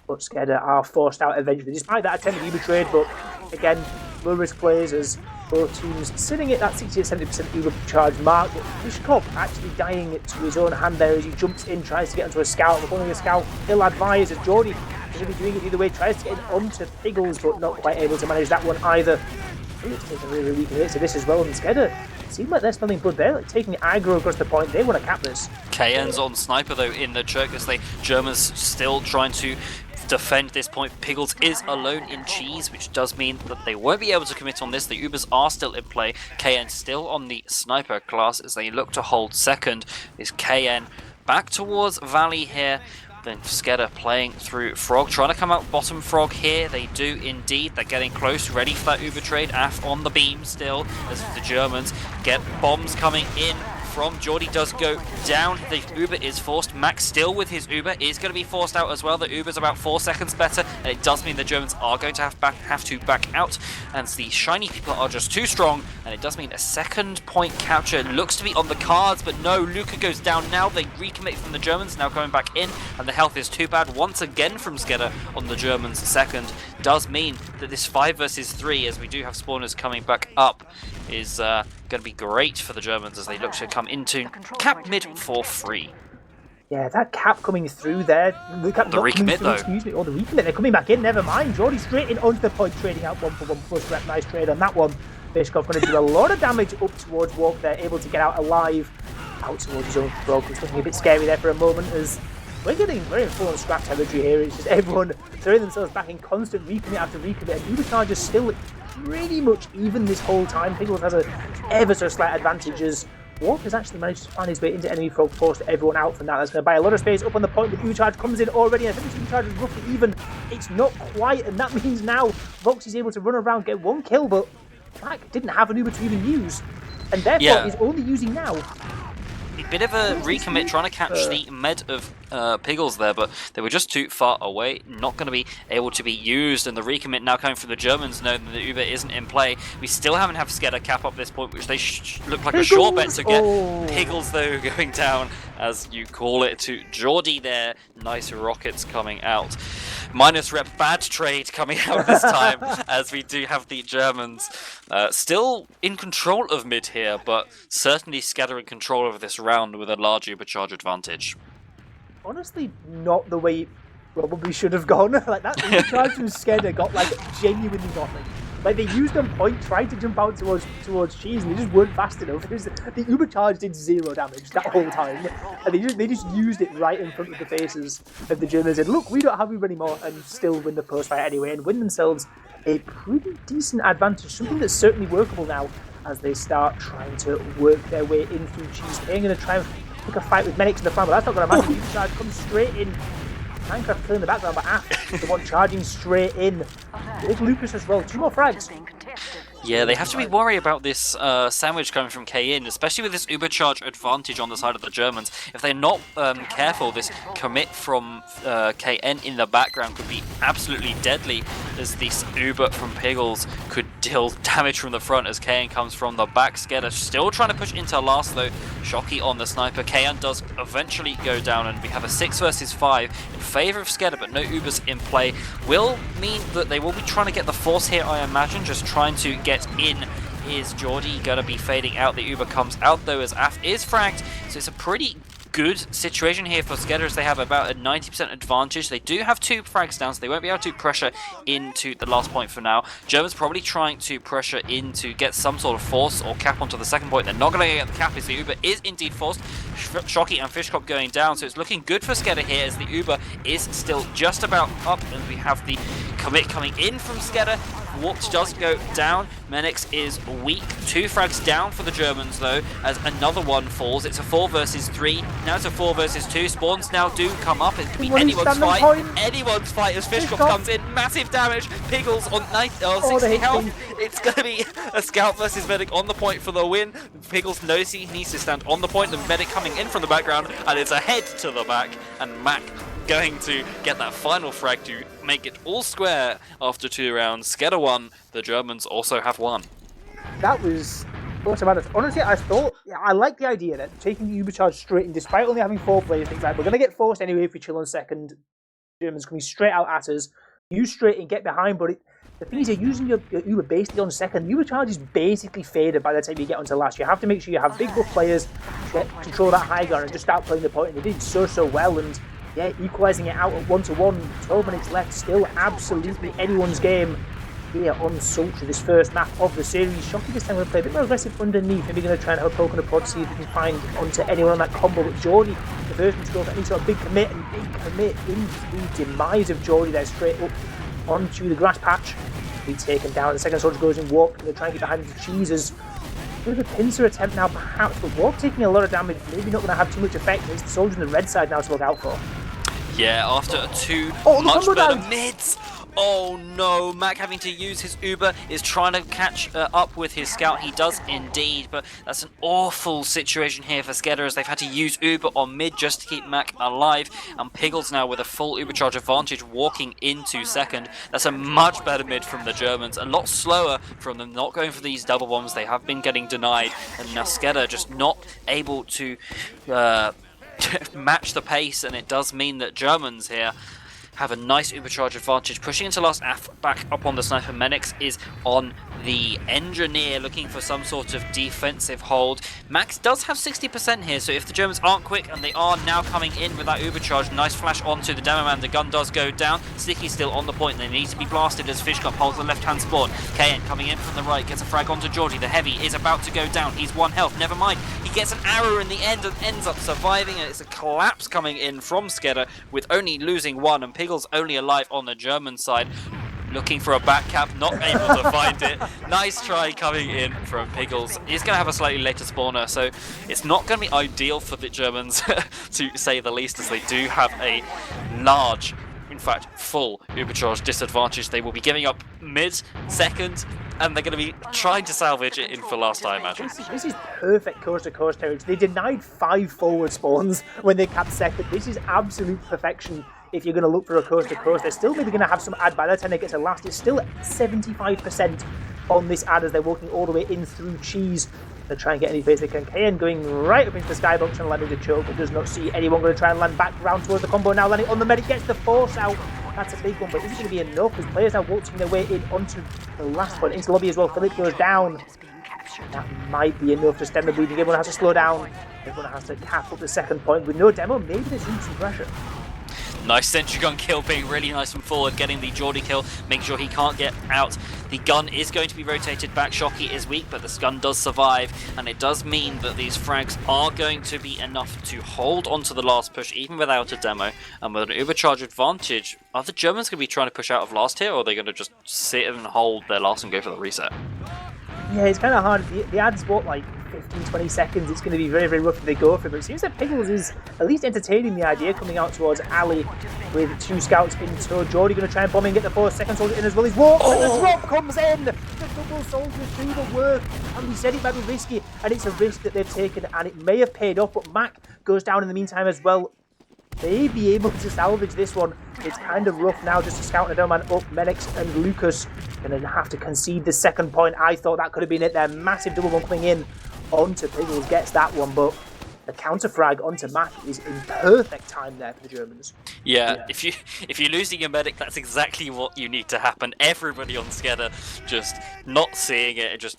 But SKEDDA are forced out eventually, despite that attempt at Uber trade. But again, low risk plays as both teams sitting at that 60-70% Uber charge mark. But Fishkov actually dying to his own hand there as he jumps in, tries to get onto a scout. But only a scout ill-advised as Jordy is going to be doing it the other way, tries to get in onto Piggles, but not quite able to manage that one either. It's taking really weak hits to this as well, and SKEDDA seem like they're smelling blood. They're like taking aggro across the point. They want to cap this. KN's on sniper though in the choke as the Germans still trying to defend this point. Piggles is alone in cheese, which does mean that they won't be able to commit on this. The Ubers are still in play. KN still on the sniper class as they look to hold second. Is KN back towards Valley here. Then SKEDDA playing through Frog, trying to come out bottom Frog here. They do indeed. They're getting close, ready for that Uber trade. AF on the beam still as the Germans get bombs coming in from Jordy does go down. The Uber is forced. Max still with his Uber is going to be forced out as well. The Uber's about 4 seconds better, and it does mean the Germans are going to have to back out, and the shiny people are just too strong, and it does mean a second point capture looks to be on the cards, but no, Luca goes down now. They recommit from the Germans, now coming back in, and the health is too bad once again from SKEDDA on the Germans. Second does mean that this 5 versus 3, as we do have spawners coming back up, is going to be great for the Germans as they look to come into cap mid for free. Yeah, that cap coming through there. The recommit though. Excuse me, or the recommit. They're coming back in, never mind. Jordy straight in onto the point, trading out 1-for-1 plus rep. Nice trade on that one. Fishkov going to do a lot of damage up towards Warp there, able to get out alive. Out towards his own Frog, was looking a bit scary there for a moment as we're getting very full on scrap territory here. It's just everyone throwing themselves back in constant recommit after recommit, and Ubercharge is still pretty much even this whole time. Piggles has a ever so slight advantage as Warp has actually managed to find his way into enemy Frog, forced everyone out from that. That's going to buy a lot of space up on the point, but Ubercharge comes in already. I think Ubercharge is roughly even. It's not quite, and that means now Vox is able to run around, get one kill, but Black didn't have an Uber to even use, and therefore is only using now. A bit of a recommit trying to catch the med of Piggles there, but they were just too far away, not going to be able to be used, and the recommit now coming from the Germans know that the Uber isn't in play. We still haven't have SKEDDA cap up this point, which they look like a sure bet to get. Piggles though going down, as you call it, to Jordy there. Nice rockets coming out. Minus rep, bad trade coming out this time, as we do have the Germans still in control of mid here, but certainly SKEDDA in control of this round with a large Ubercharge advantage. Honestly, not the way it probably should have gone. Like that Ubercharge from SKEDDA got like genuinely nothing. Like they used on point, tried to jump out towards Cheese, and they just weren't fast enough. The Ubercharge did 0 damage that whole time, and they just used it right in front of the faces of the Germans. And look, we don't have Uber anymore, and still win the post fight anyway, and win themselves a pretty decent advantage. Something that's certainly workable now as they start trying to work their way in through Cheese. They're going to try and pick a fight with medics in the front, but that's not going to matter. Supercharge comes straight in. Minecraft killing the background, but after the one charging straight in. Big Lucas as well, 2 more frags. Yeah, they have to be worried about this sandwich coming from KN, especially with this Ubercharge advantage on the side of the Germans. If they're not careful, this commit from KN in the background could be absolutely deadly, as this Uber from Piggles could deal damage from the front as KN comes from the back. SKEDDA still trying to push into last though. Shocky on the sniper. KN does eventually go down, and we have a 6 versus 5 in favour of SKEDDA, but no Ubers in play. Will mean that they will be trying to get the force here, I imagine, just trying to get in. Is Geordie going to be fading out? The Uber comes out though as AF is fragged, so it's a pretty good situation here for SKEDDA as they have about a 90% advantage. They do have 2 frags down, so they won't be able to pressure into the last point for now. Germans probably trying to pressure in to get some sort of force or cap onto the second point. They're not going to get the cap as the Uber is indeed forced. Shocky and Fishcop going down, so it's looking good for SKEDDA here as the Uber is still just about up, and we have the commit coming in from SKEDDA. Warped does go down. Menix is weak. 2 frags down for the Germans though, as another one falls. It's a 4 versus 3. Now it's a 4 versus 2. Spawns now do come up. It could be anyone's fight. Anyone's fight as Fishcop comes in. Massive damage. Piggles on 60 health. It's going to be a Scout versus Medic on the point for the win. Piggles knows he needs to stand on the point. The Medic coming in from the background, and it's a head to the back. And Mac going to get that final frag to make it all square after 2 rounds. SKEDDA won. The Germans also have won. That was automatic. Honestly, I like the idea that taking the Ubercharge straight in, despite only having 4 players, things like we're going to get forced anyway if we chill on second. Germans coming straight out at us. You straight and get behind, but the thing is, you're using your Uber basically on second. The Ubercharge is basically faded by the time you get onto last. You have to make sure you have big buff players that control that high ground and just start playing the point. And they did so well, and yeah, equalising it out at 1-1. 12 minutes left, still absolutely anyone's game here on Sultry, this first map of the series. Shocky this time going to play a bit more aggressive underneath. Maybe going to try and have a poke on the pod, see if we can find onto anyone on that combo. But Geordie, the first one to go for any sort of big commit, and big commit into the demise of Geordie there, straight up onto the grass patch. Be taken down. The second soldier goes in Warp, going to try and get behind the cheeses. Bit of a pincer attempt now, perhaps, but Warp taking a lot of damage, maybe not going to have too much effect. It's the soldier on the red side now to look out for. Yeah, after 2 much better mids. Oh no, Mac having to use his Uber is trying to catch up with his Scout. He does indeed, but that's an awful situation here for SKEDDA as they've had to use Uber on mid just to keep Mac alive. And Piggles now with a full Ubercharge advantage walking into second. That's a much better mid from the Germans. A lot slower from them not going for these double bombs. They have been getting denied, and now SKEDDA just not able to match the pace, and it does mean that Germans here have a nice Ubercharge advantage. Pushing into last AF back up on the sniper. Menix is on the engineer looking for some sort of defensive hold. Max does have 60% here, so if the Germans aren't quick, and they are now coming in with that Ubercharge, nice flash onto the demo man. The gun does go down. Sticky still on the point. They need to be blasted as Fishcop holds the left hand spawn. KN coming in from the right, gets a frag onto Geordie. The heavy is about to go down. He's 1 health. Never mind. He gets an arrow in the end and ends up surviving, and it's a collapse coming in from SKEDDA with only losing 1, and Piggles only alive on the German side. Looking for a back cap, not able to find it. Nice try coming in from Piggles. He's going to have a slightly later spawner, so it's not going to be ideal for the Germans, to say the least, as they do have a large, in fact, full Ubercharge disadvantage. They will be giving up mid, second, and they're going to be trying to salvage it in for last, I imagine. This is perfect coast-to-coast territory. They denied 5 forward spawns when they capped second. This is absolute perfection. If you're going to look for a coast-to-coast, they're still maybe going to have some ad by the time they get to last. It's still 75% on this ad as they're walking all the way in through cheese. They'll try and get any face they can. KN going right up into the skybox and landing the choke, but does not see anyone going to try and land back round towards the combo. Now landing on the medic, gets the force out. That's a big one, but is it going to be enough? As players are waltzing their way in onto the last point, into the lobby as well. Philip goes down. That might be enough to stem the bleeding. Everyone has to slow down. Everyone has to cap up the second point. With no demo, maybe there's some pressure. Nice sentry gun kill, being really nice from forward, getting the Geordie kill, making sure he can't get out. The gun is going to be rotated back. Shocky is weak, but the gun does survive, and it does mean that these frags are going to be enough to hold onto the last push, even without a demo. And with an Ubercharge advantage, are the Germans going to be trying to push out of last here, or are they going to just sit and hold their last and go for the reset? Yeah, it's kind of hard. The ad's what, like 15-20 seconds, it's going to be very, very rough if they go for it. But it seems that Pickles is at least entertaining the idea, coming out towards Ali with 2 scouts in tow. Jordy going to try and bomb in, get the 4-second soldier in as well. He's walked, and the drop comes in. The double soldiers do the work, and we said it might be risky, and it's a risk that they've taken, and it may have paid off. But Mac goes down in the meantime as well. May be able to salvage this one. It's kind of rough now, just to scout a man up. Menix and Lucas going to have to concede the second point. I thought that could have been it there. Massive double one coming in onto Pickles, gets that one, but the counter frag onto Mac is in perfect time there for the Germans. Yeah, if you're losing your medic, that's exactly what you need to happen. Everybody on SKEDDA just not seeing it. Just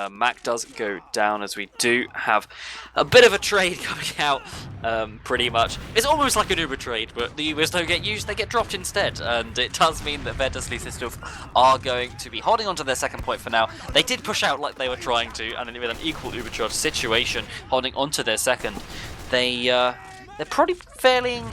Mac does go down, as we do have a bit of a trade coming out. Pretty much, it's almost like an Uber trade, but the Ubers don't get used; they get dropped instead, and it does mean that Benpl are going to be holding on to their second point for now. They did push out like they were trying to, and with an equal Uber charge situation, holding on to their second. They're probably feeling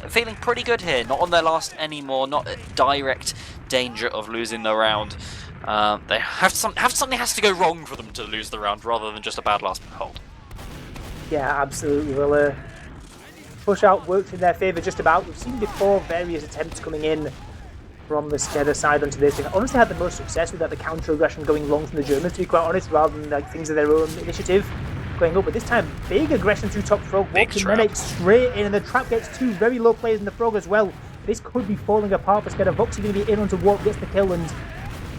pretty good here. Not on their last anymore. Not at direct danger of losing the round. They have something has to go wrong for them to lose the round, rather than just a bad last hold. Yeah, absolutely. Well, push out worked in their favour just about. We've seen before various attempts coming in from the SKEDDA side onto this. They honestly had the most success with that, the counter aggression going long from the Germans, to be quite honest, rather than like things of their own initiative going up. But this time, big aggression through top frog, walking Menix straight in, and the trap gets 2 very low players in the frog as well. This could be falling apart for SKEDDA. Voxy going to be in onto Warp, gets the kill, and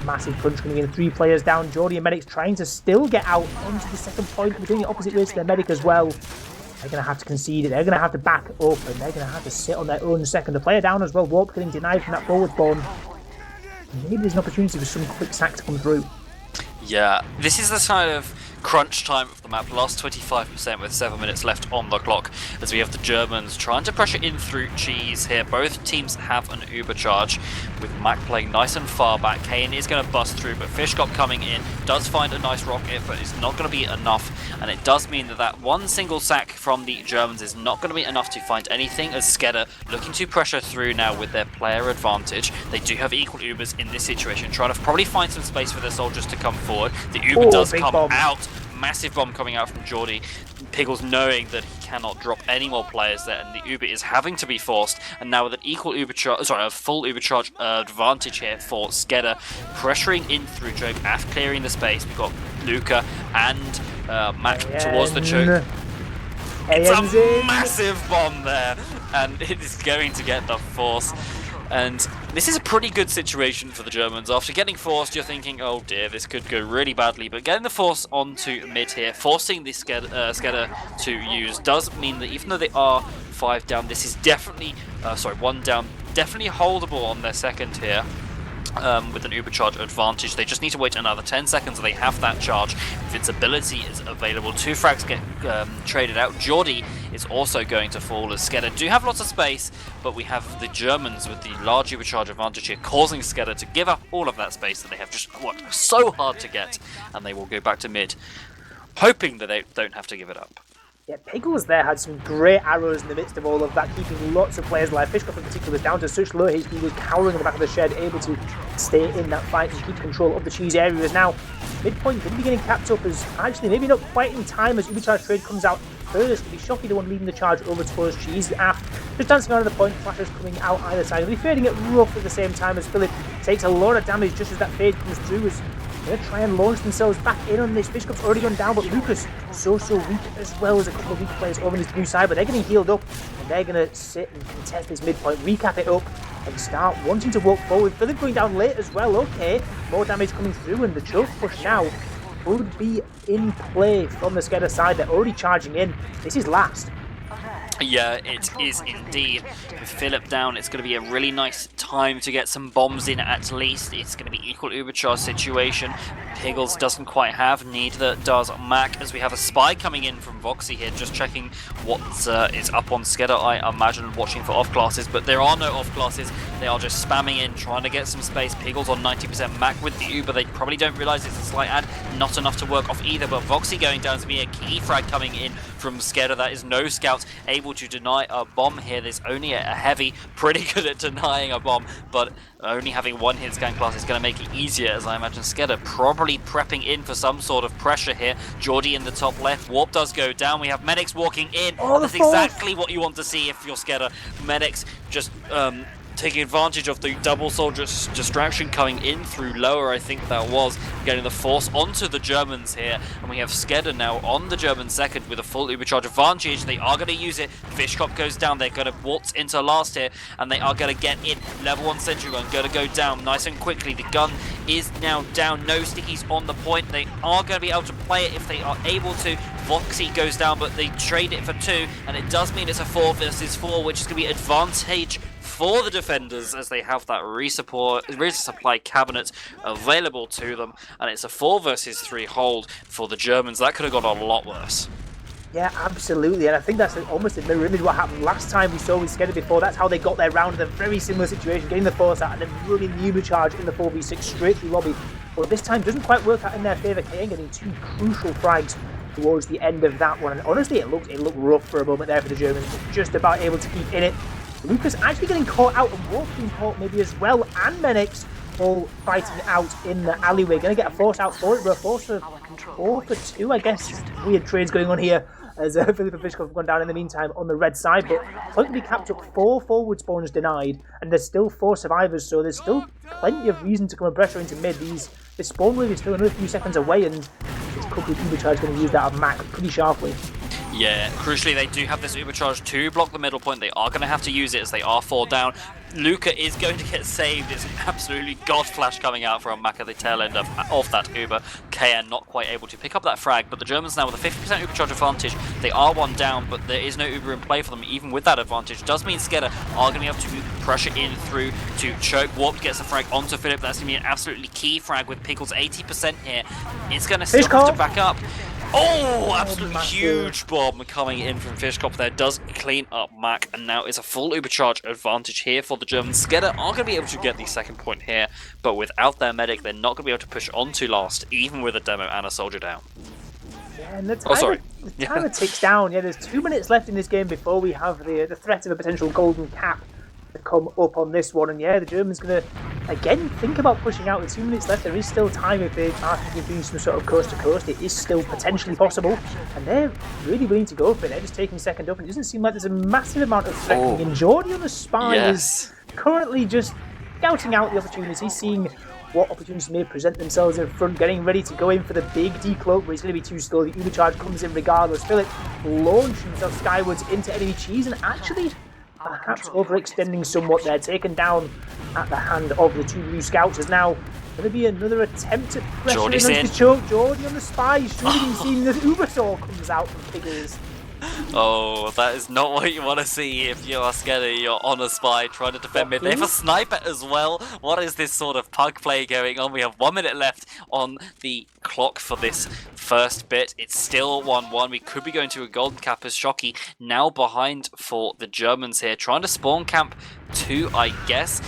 massive crunch coming in. 3 players down. Jordy and Menix trying to still get out onto the second point. We're doing the opposite way to their medic as well. They're going to have to concede it. They're going to have to back up, and they're going to have to sit on their own second. The player down as well. Warp getting denied from that forward spawn. Maybe there's an opportunity for some quick sack to come through. Yeah, this is the kind of crunch time of the map, last 25% with 7 minutes left on the clock, as we have the Germans trying to pressure in through cheese here. Both teams have an Uber charge, with Mac playing nice and far back. Kane is going to bust through, but Fishgop coming in does find a nice rocket, but it's not going to be enough, and it does mean that one single sack from the Germans is not going to be enough to find anything, as SKEDDA looking to pressure through now with their player advantage. They do have equal Ubers in this situation, trying to probably find some space for their soldiers to come forward. The Uber does come out. Massive bomb coming out from Jordy. Pickles knowing that he cannot drop any more players there, and the Uber is having to be forced. And now with an equal Uber charge, a full Uber charge advantage here for SKEDDA, pressuring in through choke, after clearing the space. We've got Luca and Mac towards the choke. It's a massive bomb there, and it is going to get the force. And this is a pretty good situation for the Germans. After getting forced, you're thinking, oh dear, this could go really badly. But getting the force onto mid here, forcing the SKEDDA to use, does mean that even though they are 5 down, this is definitely, 1 down, definitely holdable on their second here. With an Uber charge advantage. They just need to wait another 10 seconds and they have that charge. Invincibility is available. 2 frags get traded out. Jordy is also going to fall, as SKEDDA do have lots of space, but we have the Germans with the large Uber charge advantage here, causing SKEDDA to give up all of that space that they have just worked so hard to get, and they will go back to mid, hoping that they don't have to give it up. Yeah, Pickles there had some great arrows in the midst of all of that, keeping lots of players alive. Fishcraft in particular was down to such low HP, was cowering in the back of the shed, able to stay in that fight and keep control of the cheese areas. Now, midpoint going to be getting capped up, as actually maybe not quite in time, as Ubercharge trade comes out first. It'll be Shocky the one leading the charge over towards cheese. Just dancing around the point, flashes coming out either side. He'll be fading it roughly at the same time as Philip takes a lot of damage just as that fade comes through. As they're going to try and launch themselves back in on this. Fishcup's already gone down, but Lucas so weak, as well as a couple of weak players over on this blue side, but they're getting healed up, and they're going to sit and contest this midpoint, recap it up, and start wanting to walk forward. Philip going down late as well. Okay, more damage coming through, and the choke push now would be in play from the SKEDDA side. They're already charging in. This is last. Yeah, it is indeed. With Philip down, it's going to be a really nice time to get some bombs in at least. It's going to be equal Ubercharge situation. Piggles doesn't quite have, neither does Mac, as we have a spy coming in from Voxy here, just checking what is up on SKEDDA, I imagine, watching for off classes, but there are no off classes. They are just spamming in, trying to get some space. Piggles on 90%, Mac with the Uber. They probably don't realise it's a slight ad, not enough to work off either, but Voxy going down to be a key frag coming in from SKEDDA. That is no scouts able able to deny a bomb here. There's only a heavy, pretty good at denying a bomb, but only having one hit scan class is going to make it easier, as I imagine SKEDDA probably prepping in for some sort of pressure here. Geordie in the top left. Warp does go down. We have Medics walking in. Oh, that's exactly what you want to see if you're SKEDDA. Medics just taking advantage of the double soldier distraction coming in through lower, I think that was, getting the force onto the Germans here. And we have SKEDDA now on the German second with a full Ubercharge advantage. They are going to use it. Fishkop goes down. They're going to waltz into last here, and they are going to get in. Level 1 sentry gun going to go down nice and quickly. The gun is now down. No stickies on the point. They are going to be able to play it if they are able to. Voxy goes down, but they trade it for 2, and it does mean it's a 4 versus 4, which is going to be advantage for the defenders as they have that resupply cabinet available to them, and it's a 4 versus 3 hold for the Germans. That could have gone a lot worse. Yeah, absolutely, and I think that's almost a mirror image of what happened last time we saw with SKEDDA before. That's how they got their round in a very similar situation, getting the force out and then running the Ubercharge in the 4v6 straight through lobby. But this time doesn't quite work out in their favour. KN getting 2 crucial frags towards the end of that one, and honestly it looked rough for a moment there for the Germans, just about able to keep in it. Lucas actually getting caught out, and Wolf being caught maybe as well, and Menix all fighting out in the alleyway. Going to get a force out for it, but a force of 4 for 2, I guess. Weird trades going on here as Philip and Fishkov have gone down in the meantime on the red side, but Point to be capped up 4 forward spawns denied, and there's still 4 survivors, so there's still plenty of reason to come and pressure into mid. This spawn wave is still another few seconds away, and this couple of Ubercharge going to use that on Mac pretty sharply. Yeah, crucially they do have this Ubercharge to block the middle point. They are going to have to use it as they are 4 down. Luca is going to get saved. It's an absolutely god flash coming out from Mac at the tail end of that Uber. KN not quite able to pick up that frag, but the Germans now with a 50% Ubercharge advantage. They are 1 down, but there is no Uber in play for them, even with that advantage. Does mean SKEDDA are going to be able to pressure in through to choke. Warp gets a frag onto Philip. That's going to be an absolutely key frag with Pickles 80% here. It's going to still have to back up. Oh, absolutely huge bomb coming in from Fishkop there. Does clean up Mac, and now it's a full Ubercharge advantage here for the Germans. SKEDDA are going to be able to get the second point here, but without their medic, they're not going to be able to push on to last, even with a demo and a soldier down. Yeah, and the timer ticks down. Yeah, there's 2 minutes left in this game before we have the threat of a potential golden cap to come up on this one, and yeah, the Germans going to again think about pushing out. With 2 minutes left, there is still time if they are thinking of doing some sort of coast to coast. It is still potentially possible, and they're really willing to go for it. They're just taking second up, and it doesn't seem like there's a massive amount of threatening. And Geordie on the spy is currently just scouting out the opportunity, seeing what opportunities may present themselves in front, getting ready to go in for the big decloak, but he's going to be too slow. The Ubercharge comes in regardless. Philip launching himself skywards into enemy cheese, and actually perhaps overextending somewhat there, taken down at the hand of the 2 blue scouts. Is now going to be another attempt at pressure in. Geordie on the spy, shooting, seeing the Ubersaw comes out from Piggles. Oh, that is not what you want to see if you are SKEDDA. You're on a spy trying to defend mid. They have a sniper as well. What is this sort of pug play going on? We have 1 minute left on the clock for this first bit. It's still 1-1. We could be going to a golden cap as Shocky now behind for the Germans here. Trying to spawn camp 2, I guess.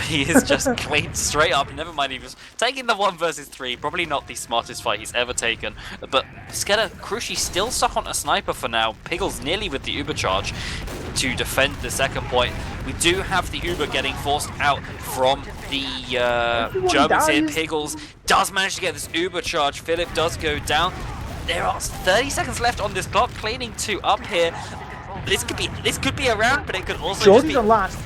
He is just cleaned straight up. Never mind, he was taking the 1 versus 3. Probably not the smartest fight he's ever taken. But SKEDDA, Cruci still stuck on a sniper for now. Piggles nearly with the Uber charge to defend the second point. We do have the Uber getting forced out from the Germans here. Piggles does manage to get this Uber charge. Philip does go down. There are 30 seconds left on this clock. Cleaning 2 up here. This could be a round, but it could also Jordan's just be... on last.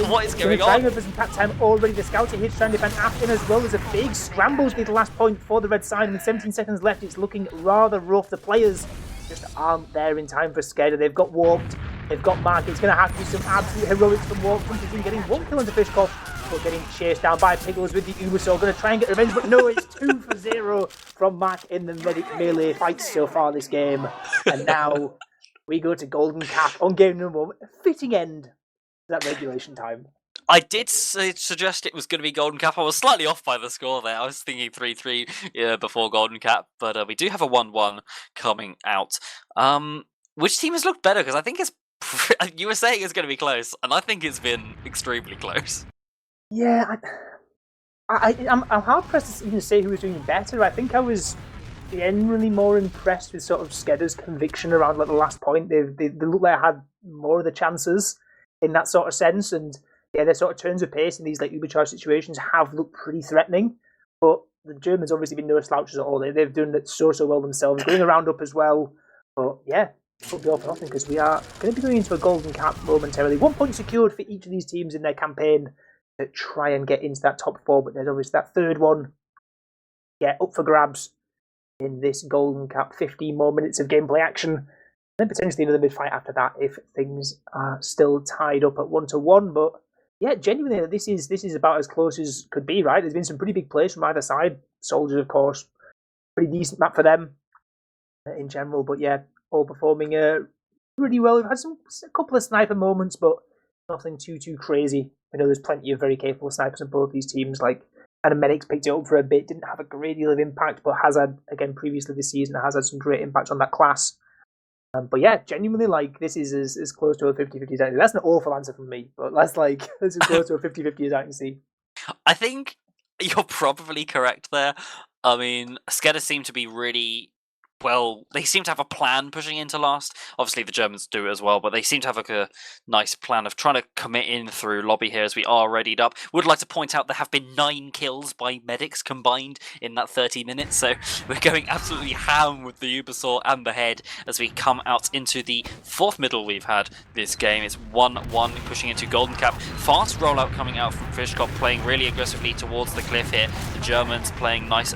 What is going on? For some cap time already. The scouts are here trying to defend Afghan as well. There's a big scrambles near the last point for the red side, and with 17 seconds left, it's looking rather rough. The players just aren't there in time for SKEDDA. They've got warped, they've got Mark. It's going to have to be some absolute heroics from Warp. He's getting 1 kill into Fishkov, but getting chased down by Piggles with the Uber, so going to try and get revenge, but no, it's 2 for 0 from Mark in the medic melee fights so far this game. And now we go to Golden Cap on game number 1. Fitting end. That regulation time. I did suggest it was going to be Golden Cap. I was slightly off by the score there. I was thinking 3-3 before Golden Cap, but we do have a 1-1 coming out. Which team has looked better? Because I think it's... you were saying it's going to be close, and I think it's been extremely close. Yeah, I'm hard pressed to even say who was doing better. I think I was generally more impressed with sort of SKEDDA's conviction around like the last point. They looked like I had more of the chances in that sort of sense. And yeah, their sort of turns of pace in these like Ubercharge situations have looked pretty threatening. But the Germans obviously been no slouches at all. They've done it so well themselves, going a round up as well. But yeah, could be all for nothing because we are going to be going into a golden cap momentarily. 1 point secured for each of these teams in their campaign to try and get into that top four. But there's obviously that third one, up for grabs in this golden cap. 15 more minutes of gameplay action, and then potentially another mid fight after that if things are still tied up at 1-1. But yeah, genuinely, this is about as close as could be, right? There's been some pretty big plays from either side. Soldiers, of course, pretty decent map for them in general. But yeah, all performing pretty well. We've had a couple of sniper moments, but nothing too crazy. I know there's plenty of very capable snipers in both these teams. Like, and Medic's picked it up for a bit, didn't have a great deal of impact, but has had, again, previously this season, has had some great impact on that class. But yeah, genuinely, like, this is as close to a 50-50 as I can see. That's an awful answer from me, but that's as close to a 50-50 as I can see. I think you're probably correct there. I mean, SKEDDA seem to be really... Well, they seem to have a plan pushing into last. Obviously, the Germans do as well, but they seem to have a nice plan of trying to commit in through lobby here as we are readied up. Would like to point out there have been 9 kills by medics combined in that 30 minutes, so we're going absolutely ham with the Ubersaw and the head as we come out into the 4th middle we've had this game. It's 1-1 pushing into Golden Cap. Fast rollout coming out from Fishkop, playing really aggressively towards the cliff here. The Germans playing nice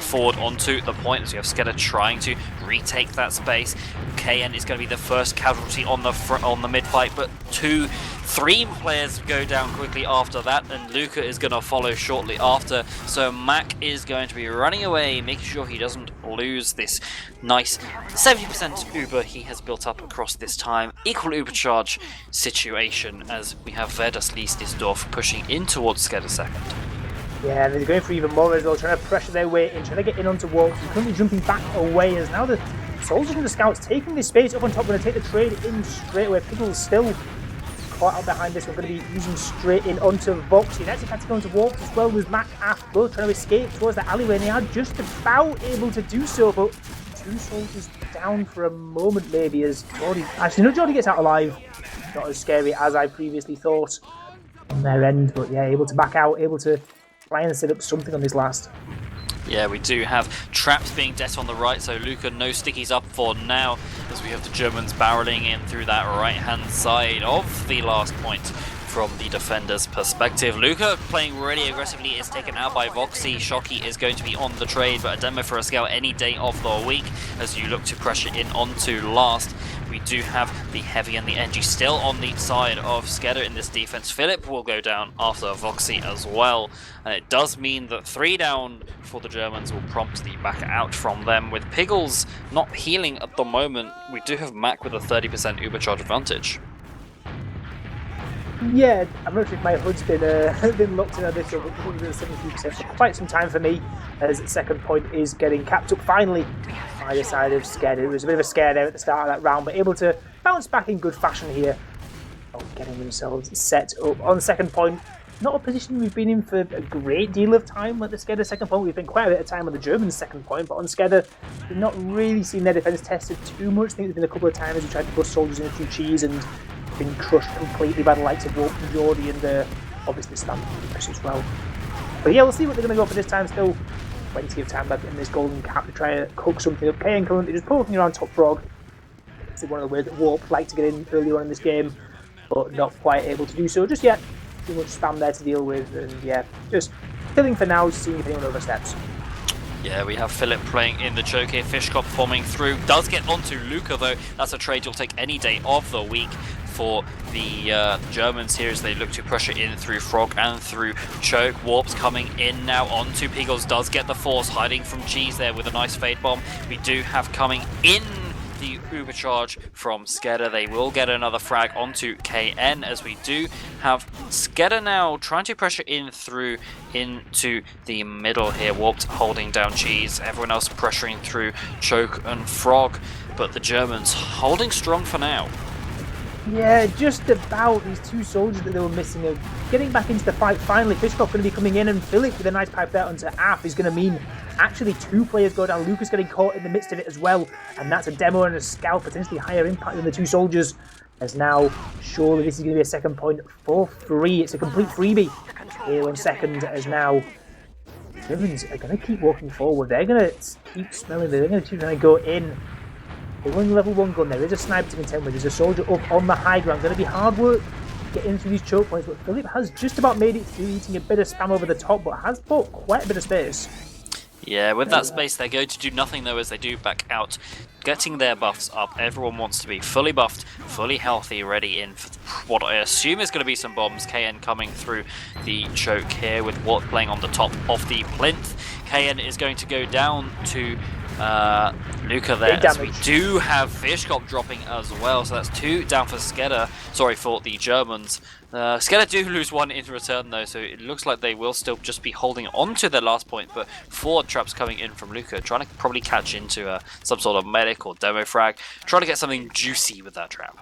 forward onto the point as we have SKEDDA trying to retake that space. KN is going to be the first casualty on the mid fight, but 3 players go down quickly after that, and Luca is going to follow shortly after. So Mac is going to be running away, making sure he doesn't lose this nice 70% Uber he has built up across this time. Equal Uber charge situation as we have Verdas liest doof pushing in towards SKEDDA second. Yeah, and they're going for even more as well, trying to pressure their way in, trying to get in onto walls. They're currently jumping back away as now the soldiers and the scouts taking this space up on top. Going to take the trade in straight away. Pickle's still caught out behind this. We're going to be using straight in onto Voxy. Next, had to go into walks as well with Mac Af both trying to escape towards the alleyway, and they are just about able to do so. But 2 soldiers down for a moment, maybe, as Jordy. Actually, no, Jordy gets out alive. Not as scary as I previously thought on their end, but yeah, able to back out, able to try and set up something on this last. Yeah, we do have traps being dead on the right, so Luca no stickies up for now as we have the Germans barreling in through that right-hand side of the last point from the defender's perspective. Luca playing really aggressively is taken out by Voxy. Shocky is going to be on the trade, but a demo for a scale any day of the week as you look to pressure in onto last. We do have the Heavy and the NG still on the side of SKEDDA in this defense. Philip will go down after Voxy as well. And it does mean that 3 down for the Germans will prompt the back out from them. With Piggles not healing at the moment, we do have Mac with a 30% Uber charge advantage. Yeah, I'm not sure if my HUD's been locked in on this over 173% for quite some time for me, as the second point is getting capped up finally by the side of SKEDDA. It was a bit of a scare there at the start of that round, but able to bounce back in good fashion here. Getting themselves set up on the second point. Not a position we've been in for a great deal of time at the SKEDDA second point. We've been quite a bit of time on the German second point, but on SKEDDA, we've not really seen their defence tested too much. I think there's been a couple of times we tried to bust soldiers in through cheese and been crushed completely by the likes of Warp and Jordy and obviously Stamp as well. But yeah, we'll see what they're going to go for this time. Still plenty of time left in this golden cap to try to cook something up. KN currently just poking around top frog. It's one of the ways that Warp like to get in earlier on in this game, but not quite able to do so just yet. Too much spam there to deal with, and yeah, just killing for now, seeing if anyone oversteps. Yeah, we have Philip playing in the choke here. Fishkop forming through. Does get onto Luca though. That's a trade you'll take any day of the week for the Germans here as they look to pressure in through Frog and through Choke. Warp's coming in now onto Piggles. Does get the force hiding from Cheese there with a nice fade bomb. We do have coming in the Uber charge from SKEDDA. They will get another frag onto KN as we do have SKEDDA now trying to pressure in through into the middle here. Warped holding down Cheese. Everyone else pressuring through Choke and Frog, but the Germans holding strong for now. Yeah, just about. These 2 soldiers that they were missing are getting back into the fight finally. Fishkop going to be coming in, and Philip with a nice pipe there onto Af is going to mean actually 2 players go down. Lucas getting caught in the midst of it as well, and that's a demo and a scout, potentially higher impact than the 2 soldiers. As now, surely this is going to be a second point for free. It's a complete freebie here in second, as now Germans are going to keep walking forward. They're going to keep smelling. They're going to keep trying to go in. They're running level 1 gun. There is a sniper to contend with. There's a soldier up on the high ground. Going to be hard work getting through these choke points, but Philip has just about made it through, eating a bit of spam over the top, but has bought quite a bit of space. Yeah, with that space, they're going to do nothing though as they do back out, getting their buffs up. Everyone wants to be fully buffed, fully healthy, ready in for what I assume is going to be some bombs. KN coming through the choke here with Walt playing on the top of the plinth. KN is going to go down to Luca there, as we do have Fishkop dropping as well, so that's 2 down for SKEDDA, sorry, for the Germans. SKEDDA do lose 1 in return though, so it looks like they will still just be holding on to their last point, but 4 traps coming in from Luca, trying to probably catch into some sort of medic or demo frag, trying to get something juicy with that trap.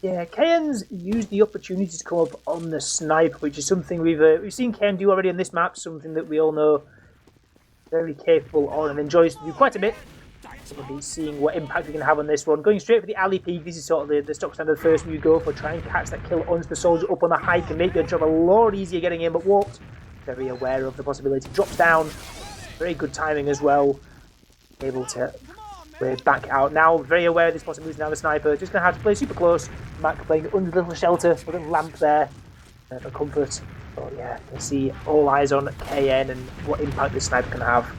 Yeah, KN's used the opportunity to come up on the snipe, which is something we've seen KN do already on this map, something that we all know very capable on and enjoys to do quite a bit. So we'll be seeing what impact we can have on this one. Going straight for the alley peak, this is sort of the stock standard first you go for. Try and catch that kill onto the soldier up on the high, can make your job a lot easier getting in, but Warped, very aware of the possibility, drops down. Very good timing as well. Able to back out now, very aware of this possibility now. The sniper just going to have to play super close. Mac playing under the little shelter with a little lamp there for comfort. But yeah, you can see all eyes on KN and what impact this sniper can have.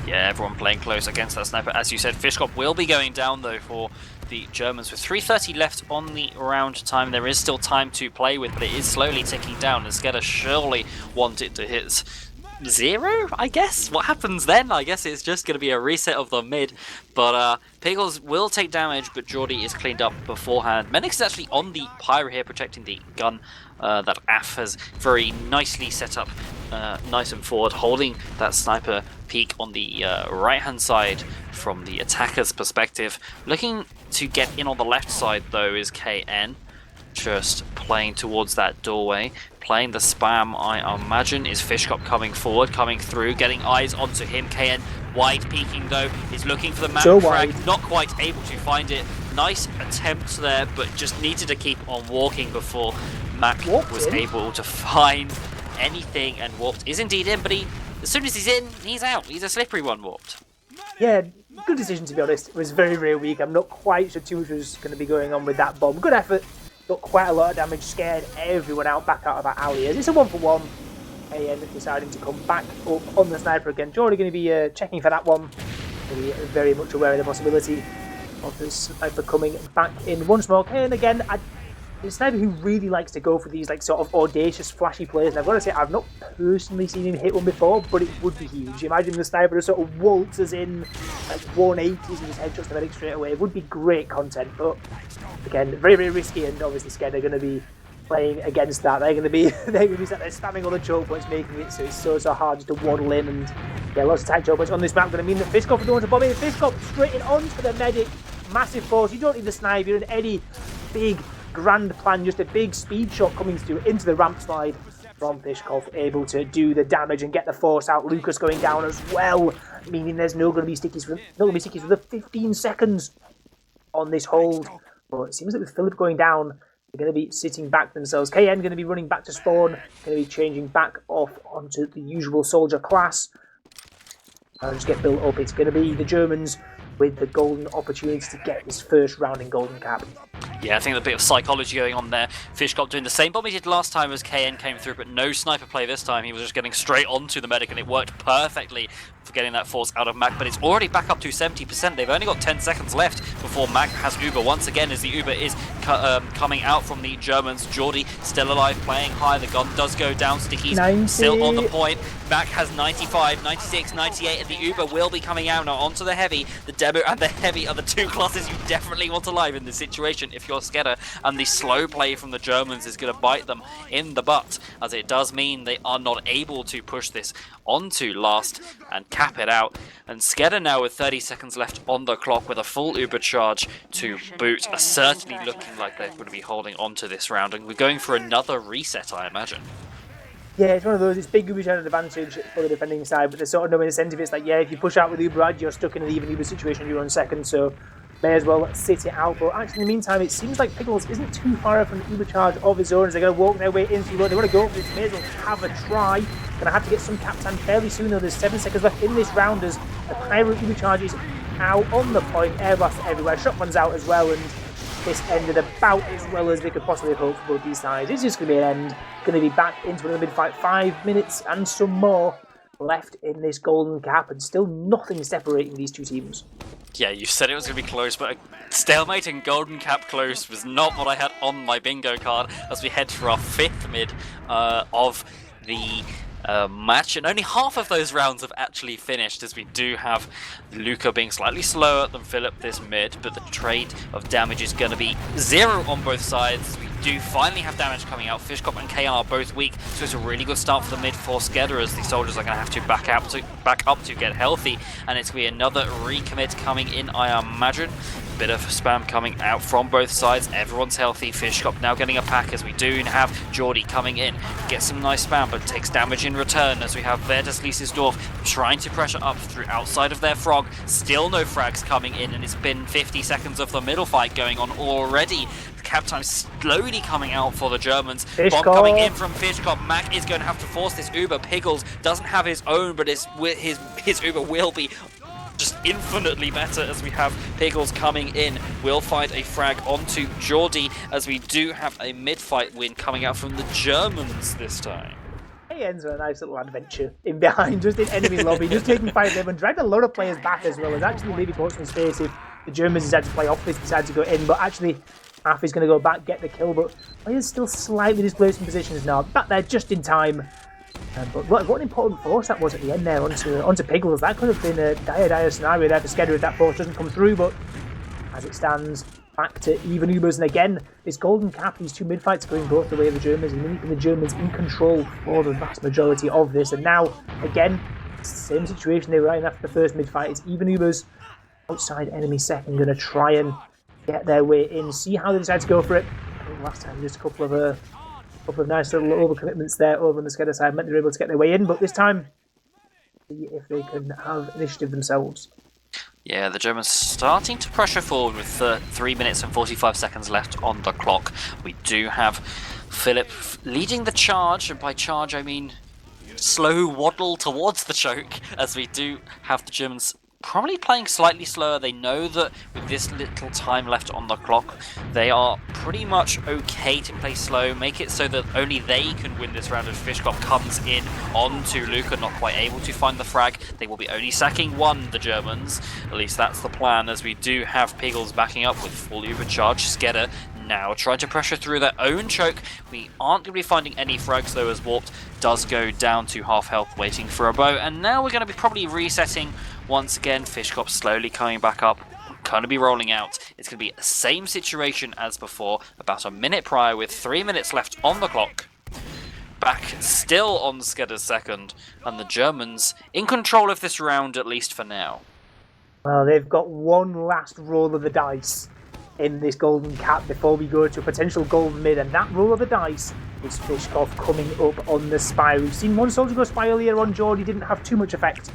Yeah, everyone playing close against that sniper. As you said, Fishkop will be going down though for the Germans with 3:30 left on the round time. There is still time to play with, but it is slowly ticking down, and SKEDDA surely want it to hit 0, I guess? What happens then? I guess it's just going to be a reset of the mid, but Pickles will take damage, but Geordie is cleaned up beforehand. Menix is actually on the Pyro here, protecting the gun that AF has very nicely set up, nice and forward, holding that sniper peak on the right-hand side from the attacker's perspective. Looking to get in on the left side, though, is KN. Just playing towards that doorway, playing the spam, I imagine, is Fishkop coming forward, coming through, getting eyes onto him. KN wide peeking though, is looking for the map frag, not quite able to find it. Nice attempt there, but just needed to keep on walking before Mac was able to find anything, and Warped is indeed in, but as soon as he's in, he's out. He's a slippery one, Warped. Yeah, good decision to be honest. It was very, very weak. I'm not quite sure too much was going to be going on with that bomb. Good effort. Got quite a lot of damage, scared everyone out back out of that alley. As it's a 1-for-1, AN deciding to come back up on the sniper again. Jordy going to be checking for that one. Be very much aware of the possibility of the sniper coming back in once more. And again, the sniper who really likes to go for these like sort of audacious, flashy plays. And I've got to say, I've not personally seen him hit one before, but it would be huge. Imagine the sniper just sort of waltzes in like 180s and just headshots the medic straight away. It would be great content, but again, very, very risky, and obviously SKEDDA are going to be playing against that. They're going to be sat there spamming all the choke points, making it so it's so hard just to waddle in, and yeah, lots of tight choke points on this map. Going to mean that Fishkop don't want to bomb in. Fishkop straight in onto the medic, massive force. You don't need the snipe. You're in any big grand plan, just a big speed shot coming through into the ramp slide from Fishkop, able to do the damage and get the force out. Lucas going down as well, meaning there's no going to be stickies for the 15 seconds on this hold. But it seems like with Philip going down, they're going to be sitting back themselves. KN going to be running back to spawn, going to be changing back off onto the usual soldier class. And just get built up. It's going to be the Germans with the golden opportunity to get this first round in Golden Cap. Yeah, I think there's a bit of psychology going on there. Fishkop doing the same bomb he did last time as KN came through, but no sniper play this time. He was just getting straight onto the medic, and it worked perfectly for getting that force out of Mac, but it's already back up to 70%. They've only got 10 seconds left before Mac has Uber once again, as the Uber is coming out from the Germans. Geordie still alive, playing high. The gun does go down. Sticky's 90. Still on the point. Mac has 95, 96, 98, and the Uber will be coming out now onto the heavy. The demo and the heavy are the two classes you definitely want alive in this situation if you're SKEDDA, and the slow play from the Germans is going to bite them in the butt, as it does mean they are not able to push this onto last and cap it out. And SKEDDA now with 30 seconds left on the clock with a full Uber charge to boot are certainly looking like they're going to be holding on to this round, and we're going for another reset, I imagine. Yeah, it's one of those, it's big Uber charge advantage for the defending side, but there's sort of no incentive. It's like, yeah, if you push out with Uber ad, you're stuck in an even Uber situation, you're on second, so may as well sit it out. But actually, in the meantime, it seems like Pickles isn't too far from an Uber charge of his own as they're going to walk their way into the road. They want to go for this, may as well have a try. Going to have to get some cap time fairly soon, though. There's 7 seconds left in this round as the Pyro Uber charge is out on the point. Air blast everywhere. Shotgun's out as well, and this ended about as well as they could possibly hope for both these sides. It's just going to be an end. Going to be back into another mid-fight. 5 minutes and some more left in this Golden Cap, and still nothing separating these two teams. Yeah, you said it was going to be close, but a stalemate and Golden Cap close was not what I had on my bingo card as we head for our 5th mid of the match, and only half of those rounds have actually finished, as we do have Luca being slightly slower than Philip this mid, but the trade of damage is going to be 0 on both sides. We do finally have damage coming out. Fishcop and KN are both weak, so it's a really good start for the mid for SKEDDA, as the soldiers are going to have to back up to get healthy, and it's going to be another recommit coming in, I imagine. Bit of spam coming out from both sides. Everyone's healthy. Fishcop now getting a pack, as we do have Geordie coming in. Gets some nice spam, but takes damage in return, as we have Verdes Liest's Doof trying to pressure up through outside of their frog. Still no frags coming in, and it's been 50 seconds of the middle fight going on already. The cap time slowly coming out for the Germans. Bomb coming in from Fishcop. Mac is going to have to force this Uber. Pickles doesn't have his own, but his Uber will be just infinitely better, as we have Pickles coming in. We'll find a frag onto Geordie, as we do have a mid-fight win coming out from the Germans this time. It ends with a nice little adventure in behind, just in enemy lobby, just taking 5-11, dragged a lot of players back as well, as actually maybe caught some space if the Germans decide to play off this, decide to go in, but actually Half is going to go back, get the kill, but players still slightly displacing positions now. Back there just in time. But what an important force that was at the end there onto Pickles. That could have been a dire scenario there for SKEDDA if that force doesn't come through, but as it stands, back to even Ubers. And again, this Golden Cap, these two mid-fights going both the way of the Germans, and keeping the Germans in control for the vast majority of this. And now, again, same situation they were in after the first mid-fight. It's even Ubers, outside enemy second, going to try and get their way in, see how they decide to go for it. I think last time just a couple of nice little overcommitments there over on the SKEDDA side meant they were able to get their way in, but this time, see if they can have initiative themselves. Yeah, the Germans starting to pressure forward with 3 minutes and 45 seconds left on the clock. We do have Philip leading the charge, and by charge I mean slow waddle towards the choke, as we do have the Germans probably playing slightly slower. They know that with this little time left on the clock, they are pretty much okay to play slow, make it so that only they can win this round. As Fishcop comes in onto Luca, not quite able to find the frag. They will be only sacking one, the Germans. At least that's the plan, as we do have Piggles backing up with full overcharge. SKEDDA now trying to pressure through their own choke. We aren't going to be finding any frags though, as Warped does go down to half health, waiting for a bow. And now we're going to be probably resetting once again. Fishcop slowly coming back up, going to be rolling out. It's going to be the same situation as before, about a minute prior, with 3 minutes left on the clock. Back still on SKEDDA's second, and the Germans in control of this round, at least for now. Well, they've got one last roll of the dice in this Golden Cap before we go to a potential Golden Mid, and that roll of the dice is Fishcop coming up on the spy. We've seen one soldier go spy earlier on Geordie, didn't have too much effect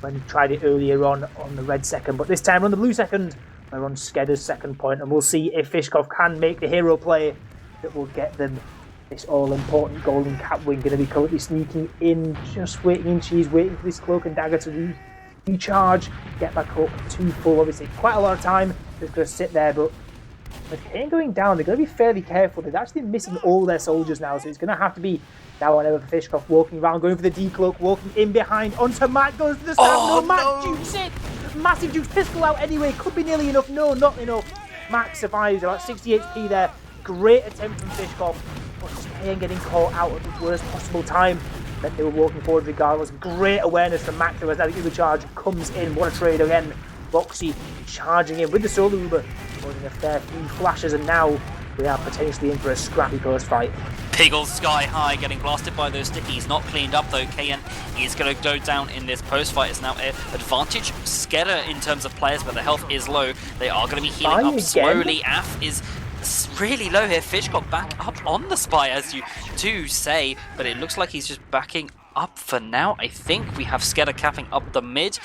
when he tried it earlier on the red second, but this time on the blue second, we're on SKEDDA's second point, and we'll see if Fishcop can make the hero play that will get them this all-important Golden Cap win. Going to be currently sneaking in, just waiting in cheese, waiting for this Cloak and Dagger to recharge, get back up to full. Obviously quite a lot of time, just going to sit there, but with Kane going down, they're going to be fairly careful. They're actually missing all their soldiers now, so it's going to have to be now or never for Fishcop, walking around, going for the decloak, walking in behind, onto Matt, goes to the stab. Oh, no, Matt jukes it! Massive juke, pistol out anyway, could be nearly enough, no, not enough. Matt survives, about 60 HP there. Great attempt from Fishcop, but just Kane getting caught out at the worst possible time that they were walking forward regardless. Great awareness from Mac, though, as that Uber charge comes in. What a trade again. Roxy charging in with the solo Uber, causing a fair few flashes, and now we are potentially in for a scrappy post fight. Piggles sky high, getting blasted by those stickies. Not cleaned up though. KN is going to go down in this post fight. It's now an advantage SKEDDA in terms of players, but the health is low. They are going to be healing up slowly. Af is really low here. Fish got back up on the spy, as you do say, but it looks like he's just backing up for now. I think we have SKEDDA capping up the mid.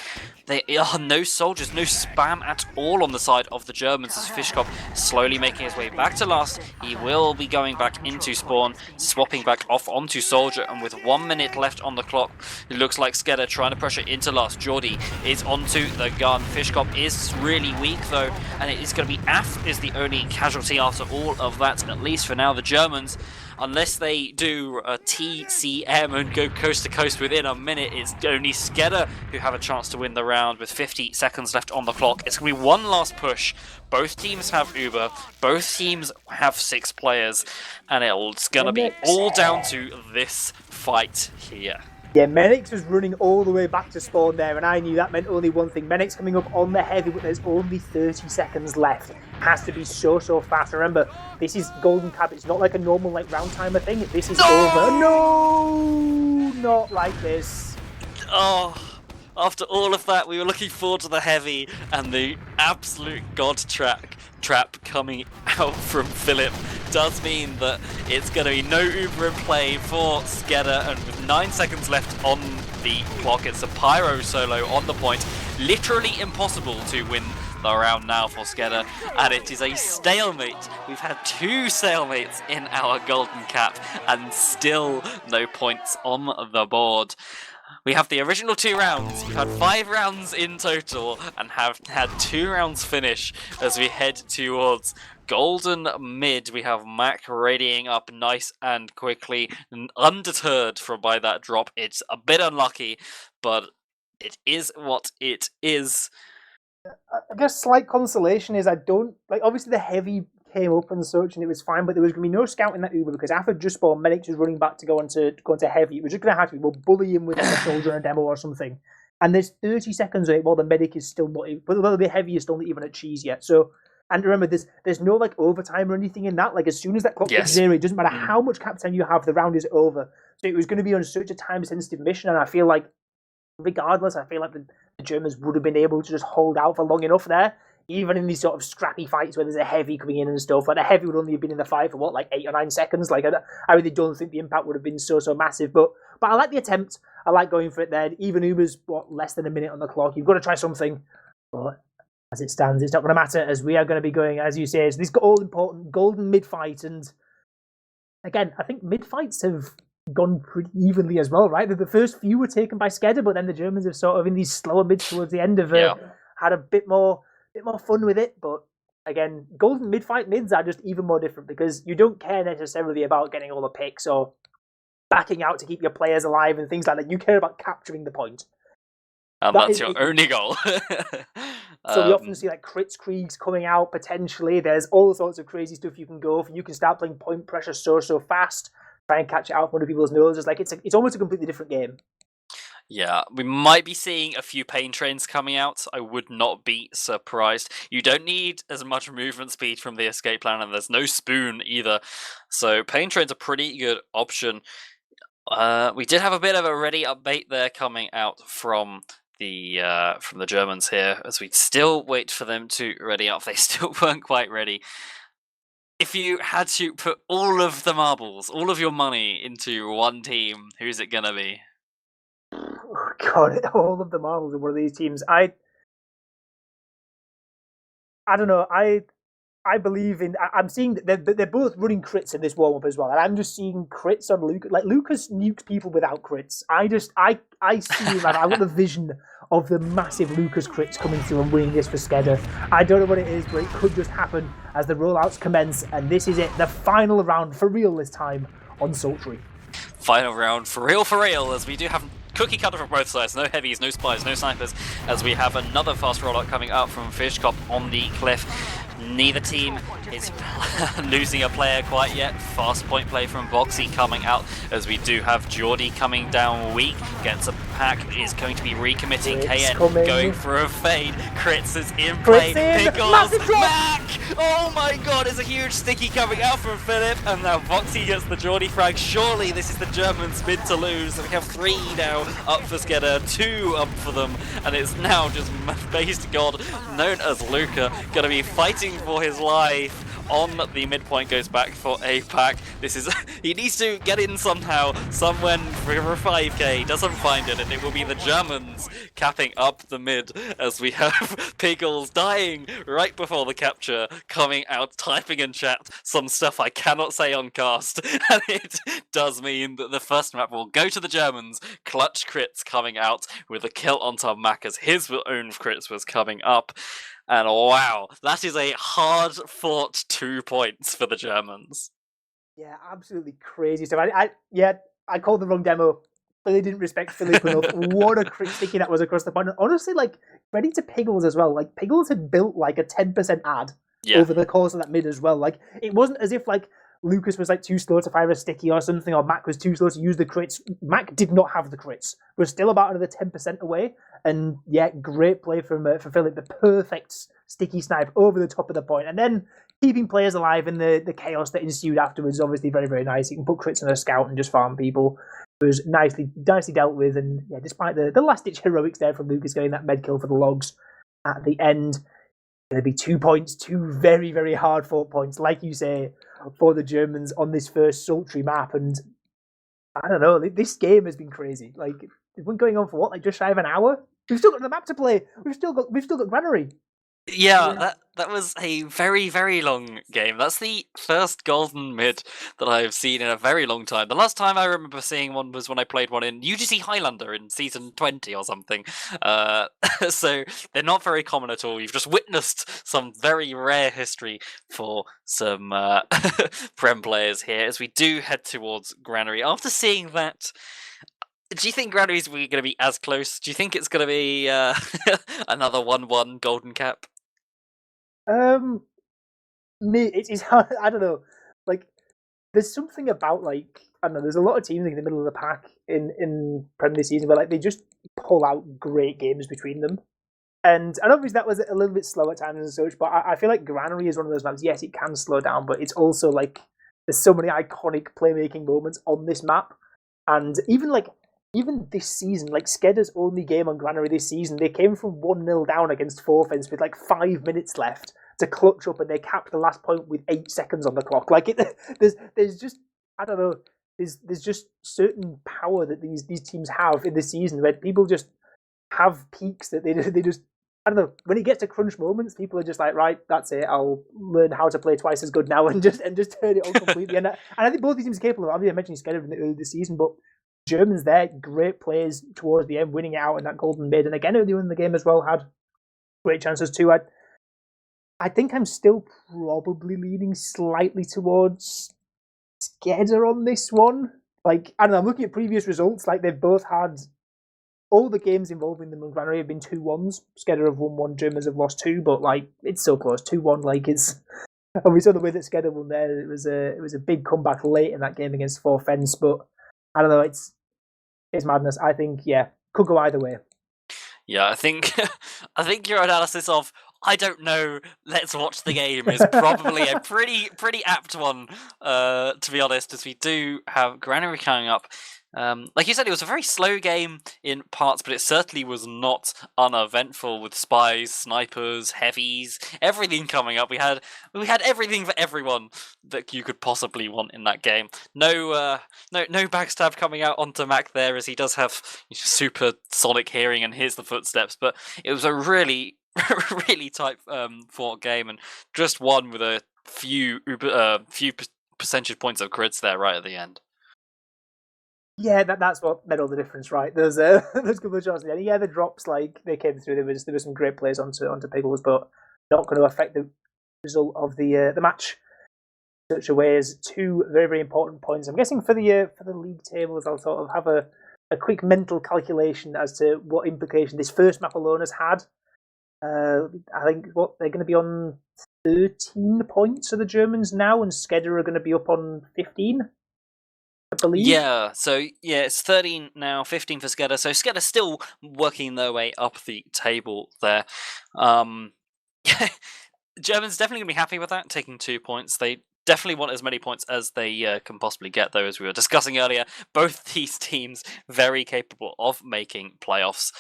No soldiers, no spam at all on the side of the Germans as Fishkop slowly making his way back to last. He will be going back into spawn, swapping back off onto soldier, and with 1 minute left on the clock, it looks like SKEDDA trying to pressure into last. Geordie is onto the gun. Fishkop is really weak though, and it is going to be Af is the only casualty after all of that, at least for now. The Germans, unless they do a TCM and go coast to coast within a minute, it's only SKEDDA who have a chance to win the round with 50 seconds left on the clock. It's going to be one last push. Both teams have Uber, both teams have 6 players, and it's going to be all down to this fight here. Yeah, Menix was running all the way back to spawn there, and I knew that meant only one thing. Menix coming up on the heavy, but there's only 30 seconds left. Has to be so fast. Remember, this is Golden Cap. It's not like a normal round timer thing. This is over. No, not like this. Oh, after all of that, we were looking forward to the heavy, and the absolute god trap coming out from Philip does mean that it's going to be no Uber in play for SKEDDA, and with 9 seconds left on the clock, it's a pyro solo on the point. Literally impossible to win the round now for SKEDDA, and it is a stalemate. We've had 2 stalemates in our Golden Cap, and still no points on the board. We have the original 2 rounds. We've had 5 rounds in total and have had 2 rounds finish as we head towards Golden Mid. We have Mac radiating up nice and quickly, undeterred by that drop. It's a bit unlucky, but it is what it is. I guess slight consolation is I don't obviously the heavy came up and such, and it was fine, but there was going to be no scouting that Uber because after just spawned, Menix was running back to go into heavy. It was just going to have to be, we'll bully him with a soldier and a demo or something. And there's 30 seconds of it while the medic is still not, but the heavy is still not even at cheese yet. So, and remember, there's no overtime or anything in that. As soon as that clock hits 0, it doesn't matter how much cap time you have, the round is over. So it was going to be on such a time-sensitive mission, and I feel like, regardless, I feel like the Germans would have been able to just hold out for long enough there. Even in these sort of scrappy fights where there's a heavy coming in and stuff, the heavy would only have been in the fight for 8 or 9 seconds. I really don't think the impact would have been so massive. But I like the attempt. I like going for it there. Even Uber's less than a minute on the clock. You've got to try something. But as it stands, it's not going to matter, as we are going to be going, as you say, this all important Golden Mid fight. And again, I think mid fights have gone pretty evenly as well, right? The first few were taken by SKEDDA, but then the Germans have sort of in these slower mids towards the end have had a bit more fun with it. But again, Golden Mid fight mids are just even more different because you don't care necessarily about getting all the picks or backing out to keep your players alive and things like that. You care about capturing the point. And that's your only goal. So we often see crits Kriegs coming out potentially. There's all sorts of crazy stuff you can go for. You can start playing point pressure so fast, try and catch it out from under people's noses. It's almost a completely different game. Yeah, we might be seeing a few pain trains coming out. I would not be surprised. You don't need as much movement speed from the escape plan, and there's no spoon either. So pain train's a pretty good option. We did have a bit of a ready update there coming out from the Germans here, as we still wait for them to ready up. They still weren't quite ready. If you had to put all of the marbles, all of your money into one team, who's it gonna be? Oh God, all of the marbles in one of these teams. I don't know. I believe in. I'm seeing that they're both running crits in this warm up as well, and I'm just seeing crits on Lucas. Lucas nukes people without crits. I see man. I want the vision of the massive Lucas crits coming through and winning this for SKEDDA. I don't know what it is, but it could just happen as the rollouts commence, and this is it, the final round for real this time on Sultry. Final round for real, as we do have cookie cutter from both sides. No heavies, no spies, no snipers, as we have another fast rollout coming up from Fishkop on the cliff. Neither team is losing a player quite yet. Fast point play from Boxy coming out, as we do have Geordie coming down weak. Gets a pack, is going to be recommitting. KN going for a fade. Crits is in play. Pickles, Mac! Oh my god, it's a huge sticky coming out from Philip, and now Boxy gets the Geordie frag. Surely this is the Germans mid to lose. We have 3 now up for SKEDDA, 2 up for them, and it's now just based god known as Luca gonna be fighting for his life on the midpoint goes back for a pack. This is he needs to get in somehow, somewhere for a 5k, doesn't find it, and it will be the Germans capping up the mid as we have Piggles dying right before the capture, coming out, typing in chat some stuff I cannot say on cast, and it does mean that the first map will go to the Germans. Clutch crits coming out with a kill onto Mac as his own crits was coming up. And wow, that is a hard-fought 2 points for the Germans. Yeah, absolutely crazy stuff. I called the wrong demo. Really didn't respect Philip enough. What a crit sticky that was across the point. And honestly, like, credit to Piggles as well. Like, Piggles had built like a 10% ad over the course of that mid as well. Like, it wasn't as if like Lucas was like too slow to fire a sticky or something, or Mac was too slow to use the crits. Mac did not have the crits. We're still about another 10% away. And yeah, great play from for Philip. The perfect sticky snipe over the top of the point. And then keeping players alive in the chaos that ensued afterwards is obviously very, very nice. You can put crits on a scout and just farm people. It was nicely dealt with. And yeah, despite the last-ditch heroics there from Lucas getting that med kill for the logs at the end, going to be 2 points, 2 very, very hard-fought points, like you say, for the Germans on this first Sultry map. And I don't know, this game has been crazy. Like, it's been going on for what, like just shy of an hour? We've still got the map to play. We've still got Granary. Yeah, that was a very, very long game. That's the first golden mid that I've seen in a very long time. The last time I remember seeing one was when I played one in UGC Highlander in season 20 or something. So they're not very common at all. You've just witnessed some very rare history for some Prem players here as we do head towards Granary. After seeing that, do you think Granary's going to be as close? Do you think it's going to be another 1-1 golden cap? It's hard. I don't know. Like, there's something about like I don't know. There's a lot of teams in the middle of the pack in Premier this season where like they just pull out great games between them. And obviously that was a little bit slow at times and such. But I feel like Granary is one of those maps. Yes, it can slow down, but it's also like there's so many iconic playmaking moments on this map. And even this season, like SKEDDA's only game on Granary this season, they came from 1-0 down against Forfence with like 5 minutes left to clutch up, and they capped the last point with 8 seconds on the clock. Like there's just I don't know, there's just certain power that these teams have in the season where people just have peaks that they just I don't know. When it gets to crunch moments, people are just like, right, that's it. I'll learn how to play twice as good now and just turn it on completely. And I think both these teams are capable of. I mentioned SKEDDA earlier this season, but Germans there, great plays towards the end, winning out in that golden mid. And again, earlier in the game as well, had great chances too. I think I'm still probably leaning slightly towards SKEDDA on this one. Like, I don't know, I'm looking at previous results. Like, they've both had all the games involving them and Granary have been 2-1s. SKEDDA have won 1, Germans have lost 2, but like, it's so close. 2-1, like, it's. And we saw the way that SKEDDA won there. It was a big comeback late in that game against Forfence, but I don't know, it's madness. I think, yeah, could go either way. Yeah, I think your analysis of I don't know, let's watch the game is probably a pretty apt one, to be honest, as we do have Granary coming up. Like you said, it was a very slow game in parts, but it certainly was not uneventful with spies, snipers, heavies, everything coming up. We had everything for everyone that you could possibly want in that game. No backstab coming out onto Mac there, as he does have super sonic hearing and hears the footsteps. But it was a really really tight fought game, and just won with a few percentage points of crits there right at the end. Yeah, that's what made all the difference, right? There's a couple of shots. Yeah, the drops, like, they came through. There was some great plays onto Piggles, but not going to affect the result of the match in such a way as 2 very, very important points. I'm guessing for the league tables, I'll sort of have a quick mental calculation as to what implication this first map alone has had. I think they're going to be on 13 points for the Germans now, and SKEDDA are going to be up on 15. I believe. Yeah, so it's 13 now, 15 for SKEDDA. So SKEDDA still working their way up the table there. Germans definitely gonna be happy with that, taking 2 points. They definitely want as many points as they can possibly get, though, as we were discussing earlier. Both these teams very capable of making playoffs.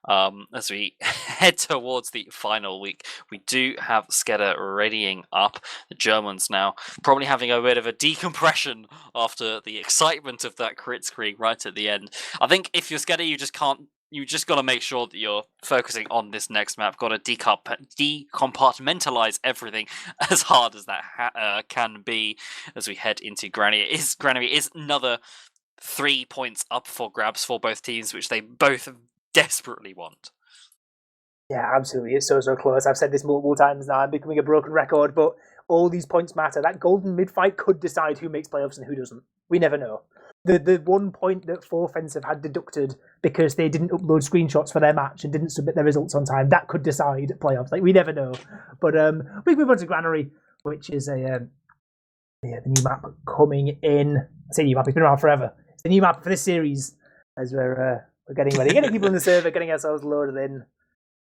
As we head towards the final week, we do have SKEDDA readying up. The Germans now probably having a bit of a decompression after the excitement of that crit screen right at the end. I think if you're SKEDDA, you just got to make sure that you're focusing on this next map. Got to decompartmentalize everything as hard as that can be as we head into Granary. Granary is another 3 points up for grabs for both teams, which they both desperately want. Yeah, absolutely. It's so close. I've said this multiple times now. I'm becoming a broken record, but all these points matter. That golden mid fight could decide who makes playoffs and who doesn't. We never know. The 1 point that Forfence have had deducted because they didn't upload screenshots for their match and didn't submit their results on time, that could decide playoffs. Like, we never know. But we move on to Granary, which is the new map coming in. I say new map, it's been around forever. It's the new map for this series as we're getting ready, getting people in the server, getting ourselves loaded in.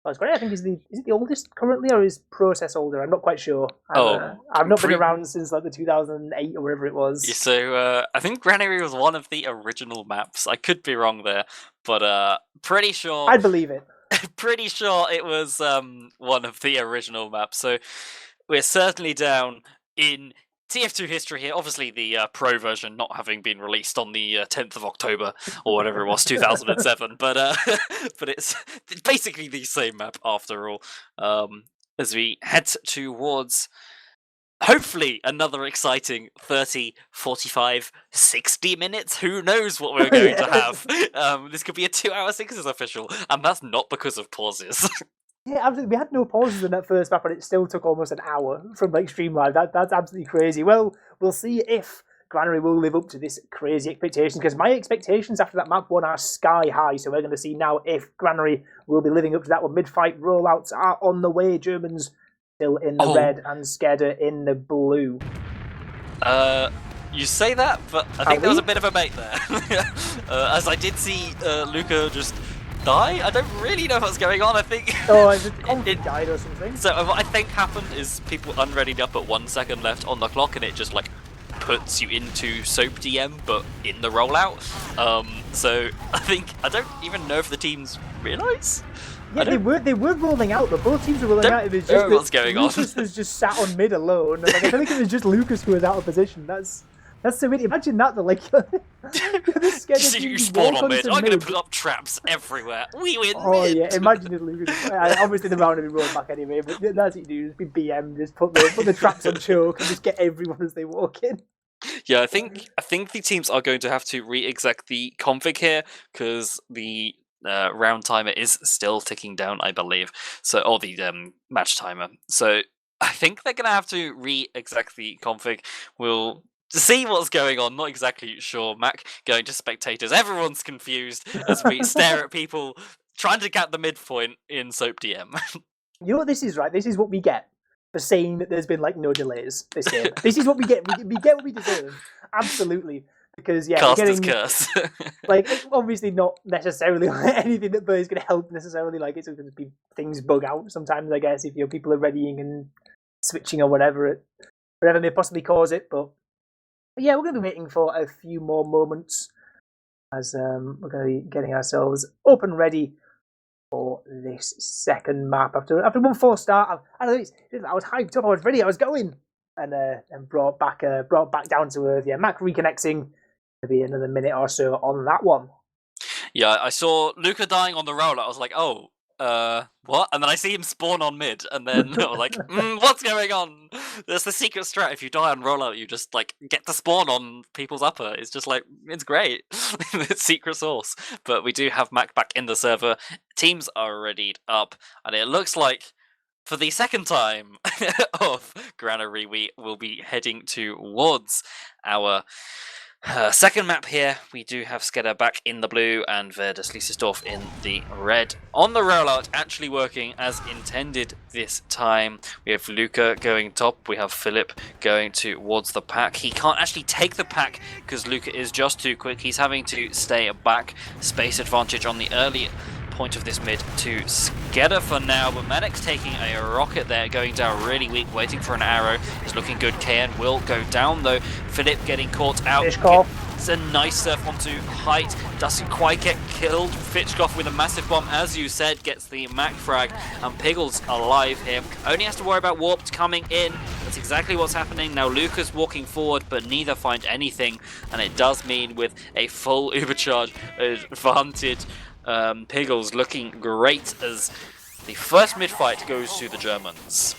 I think is it the oldest currently, or is Process older? I'm not quite sure. I've not been around since like the 2008 or whatever it was. So I think Granary was one of the original maps. I could be wrong there, but pretty sure. I'd believe it. Pretty sure it was one of the original maps. So we're certainly down in TF2 history here. Obviously, the pro version not having been released on the 10th of October or whatever it was, 2007. But it's basically the same map after all. As we head towards hopefully another exciting 30, 45, 60 minutes. Who knows what we're going to have? This could be a 2 hour Sixes official, and that's not because of pauses. Yeah, absolutely. We had no pauses in that first map, and it still took almost an hour from like stream live. That's absolutely crazy. Well, we'll see if Granary will live up to this crazy expectation, because my expectations after that map 1 are sky high. So we're going to see now if Granary will be living up to that one. Mid-fight rollouts are on the way. Germans still in the red and SKEDDA in the blue. You say that, but I think there was a bit of a bait there. As I did see Luca just die. I don't really know what's going on. I think it died or something. So what I think happened is people unreadied up at 1 second left on the clock, and it just like puts you into Soap DM, but in the rollout. So I don't even know if the teams realise. Yeah, they were rolling out, but both teams were rolling out. It was just what's going on. Lucas was just sat on mid alone. Like, I feel like it was just Lucas who was out of position. That's so weird. Imagine that, like, you spawn on mid. I'm going to put up traps everywhere. We win. Oh mid. Yeah, imagine if Lucas. Obviously the round would be rolled back anyway, but that's what you do. Just be BM, just put the traps on choke and just get everyone as they walk in. Yeah, I think the teams are going to have to re-exec the config here, because the round timer is still ticking down, I believe. So, or the match timer. So I think they're going to have to re-exec the config. We'll see what's going on. Not exactly sure. Mac going to spectators. Everyone's confused as we stare at people trying to get the midpoint in Soap DM. You know what this is, right? This is what we get for saying that there's been like no delays this game. This is what we get. We get what we deserve. Absolutely. Because yeah, Caster's curse. Like, obviously not necessarily anything that is going to help necessarily. Like, it's going to be things bug out sometimes, I guess, if people are readying and switching or whatever may possibly cause it. But yeah, we're going to be waiting for a few more moments as we're going to be getting ourselves up and ready for this second map. After 1-4 start, I was hyped up, I was ready, I was going, and brought back down to earth. Yeah, Mac reconnecting. Maybe another minute or so on that one. Yeah, I saw Luca dying on the roller. I was like, oh, what? And then I see him spawn on mid, and then I was like, what's going on? There's the secret strat. If you die on rollout, you just like get to spawn on people's upper. It's just like, it's great. It's secret sauce. But we do have Mac back in the server. Teams are readied up, and it looks like for the second time of Granary, we will be heading towards our second map here. We do have SKEDDA back in the blue and Verdes Liesesdorf in the red. On the rollout, actually working as intended this time. We have Luca going top. We have Philip going towards the pack. He can't actually take the pack because Luca is just too quick. He's having to stay back. Space advantage on the early point of this mid to SKEDDA for now, but Maddox taking a rocket there, going down really weak, waiting for an arrow. Is looking good. KN will go down though. Philip getting caught out. It's a nice surf onto height, doesn't quite get killed. Fitchkoff with a massive bomb, as you said, gets the Mac frag, and Piggles alive here. Only has to worry about Warped coming in. That's exactly what's happening. Now Lucas walking forward, but neither find anything, and it does mean with a full Ubercharge advantage, Piggles looking great as the first mid-fight goes to the Germans.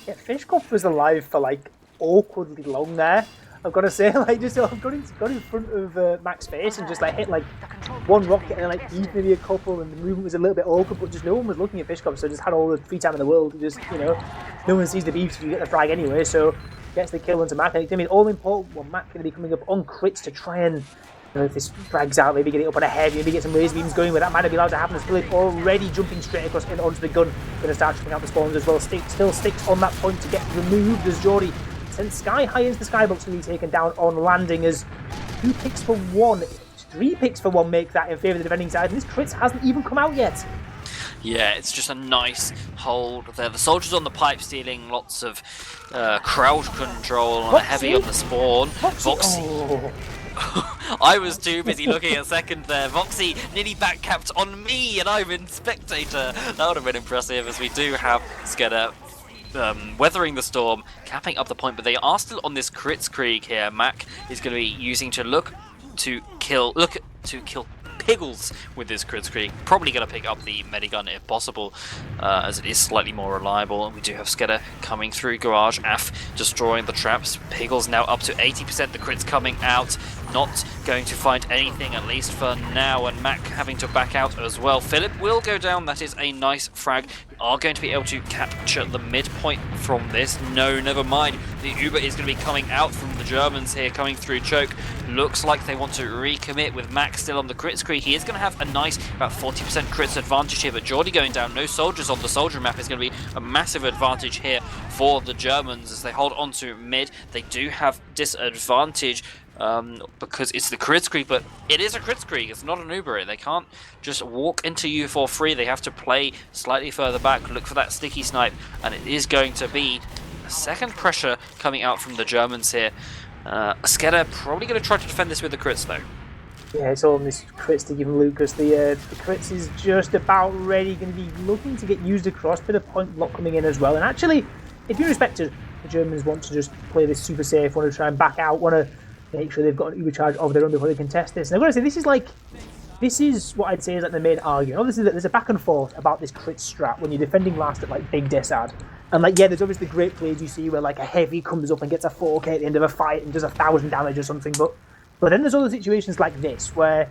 Yeah, Fitchkoff was alive for like awkwardly long there. I've got to say, like, just got in front of Mac's face and just like hit like one rocket and like beat maybe a couple, and the movement was a little bit awkward, but just no one was looking at Fitchkoff, so just had all the free time in the world. Just, you know, no one sees the beef, so you get the frag anyway, so gets the kill onto Mac. And I mean, all important one, Mac going to be coming up on crits to try and, you know, if this frags out, maybe get it up on a head, maybe get some raise beams going, but that might not be allowed to happen. As Philip already jumping straight across and onto the gun, going to start chipping out the spawns as well. Still sticks on that point to get removed as Geordie sends Sky high into the skybox to be taken down on landing, as 2 picks for 1, 3 picks for 1 make that in favour of the defending side, and this crits hasn't even come out yet. Yeah, it's just a nice hold there. The soldiers on the pipe stealing lots of crowd control and heavy on the spawn. Voxy. Oh. I was too busy looking at second there. Voxy nearly backcapped on me, and I'm in spectator. That would have been impressive, as we do have SKEDDA weathering the storm, capping up the point, but they are still on this crits creek here. Mac is going to be using to look to kill Piggles with this crits creek. Probably going to pick up the medigun if possible, as it is slightly more reliable. And we do have SKEDDA coming through garage. Af destroying the traps. Piggles now up to 80%. The crits coming out. Not going to find anything, at least for now, and Mac having to back out as well. Philip will go down. That is a nice frag. We are going to be able to capture the midpoint from this. No, never mind. The Uber is going to be coming out from the Germans here, coming through choke. Looks like they want to recommit with Mac still on the crits creek. He is going to have a nice about 40% crits advantage here, but Geordie going down. No soldiers on the soldier map is going to be a massive advantage here for the Germans as they hold on to mid. They do have disadvantage because it's the crits creek, but it is a crits creek. It's not an Uber. They can't just walk into you for free. They have to play slightly further back, look for that sticky snipe, and it is going to be a second pressure coming out from the Germans here. SKEDDA probably going to try to defend this with the crits though. Yeah, it's all on this crits to give him Lucas. The crits is just about ready, going to be looking to get used across. Bit of point block coming in as well. And actually, if you're respected, the Germans want to just play this super safe, want to try and back out, want to make sure they've got an Ubercharge of their own before they contest this. And I've got to say, this is what I'd say is like the main argument. Obviously, there's a back and forth about this crit strat when you're defending last at like big Desad. And like, yeah, there's obviously great plays you see where like a heavy comes up and gets a 4k at the end of a fight and does 1,000 damage or something. But then there's other situations like this where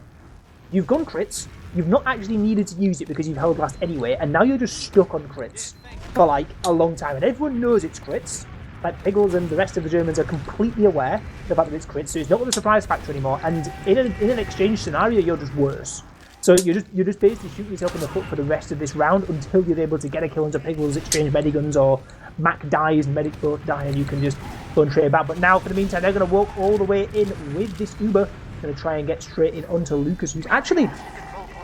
you've gone crits, you've not actually needed to use it because you've held last anyway, and now you're just stuck on crits for like a long time, and everyone knows it's crits. Like Piggles and the rest of the Germans are completely aware of the fact that it's crits, so it's not with a surprise factor anymore. And in an exchange scenario, you're just worse. So you're just basically shooting yourself in the foot for the rest of this round until you're able to get a kill into Piggles, exchange mediguns, or Mac dies and medic both die, and you can just go and trade back. But now, for the meantime, they're going to walk all the way in with this Uber, going to try and get straight in onto Lucas, who's actually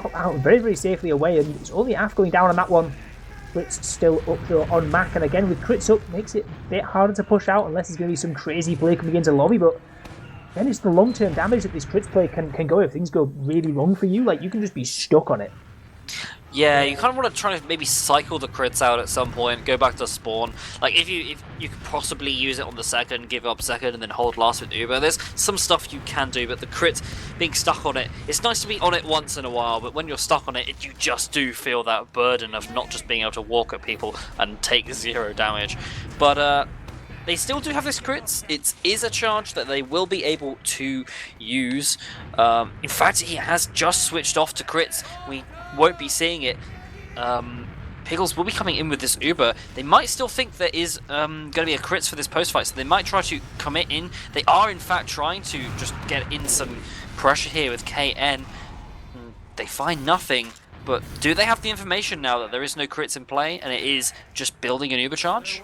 got out very, very safely away, and it's only Af going down on that one. Crits still up though on Mac, and again with crits up makes it a bit harder to push out unless there's going to be some crazy play coming into lobby. But then it's the long-term damage that this crits play can go if things go really wrong for you. Like, you can just be stuck on it. Yeah, you kind of want to try to maybe cycle the crits out at some point, go back to spawn. Like, if you could possibly use it on the second, give up second, and then hold last with Uber. There's some stuff you can do, but the crit, being stuck on it, it's nice to be on it once in a while, but when you're stuck on it, you just do feel that burden of not just being able to walk at people and take 0 damage. But, they still do have this crits. It is a charge that they will be able to use. In fact, he has just switched off to crits. We won't be seeing it. Piggles will be coming in with this Uber. They might still think there is going to be a crits for this post-fight, so they might try to commit in. They are, in fact, trying to just get in some pressure here with KN. They find nothing, but do they have the information now that there is no crits in play, and it is just building an Uber charge?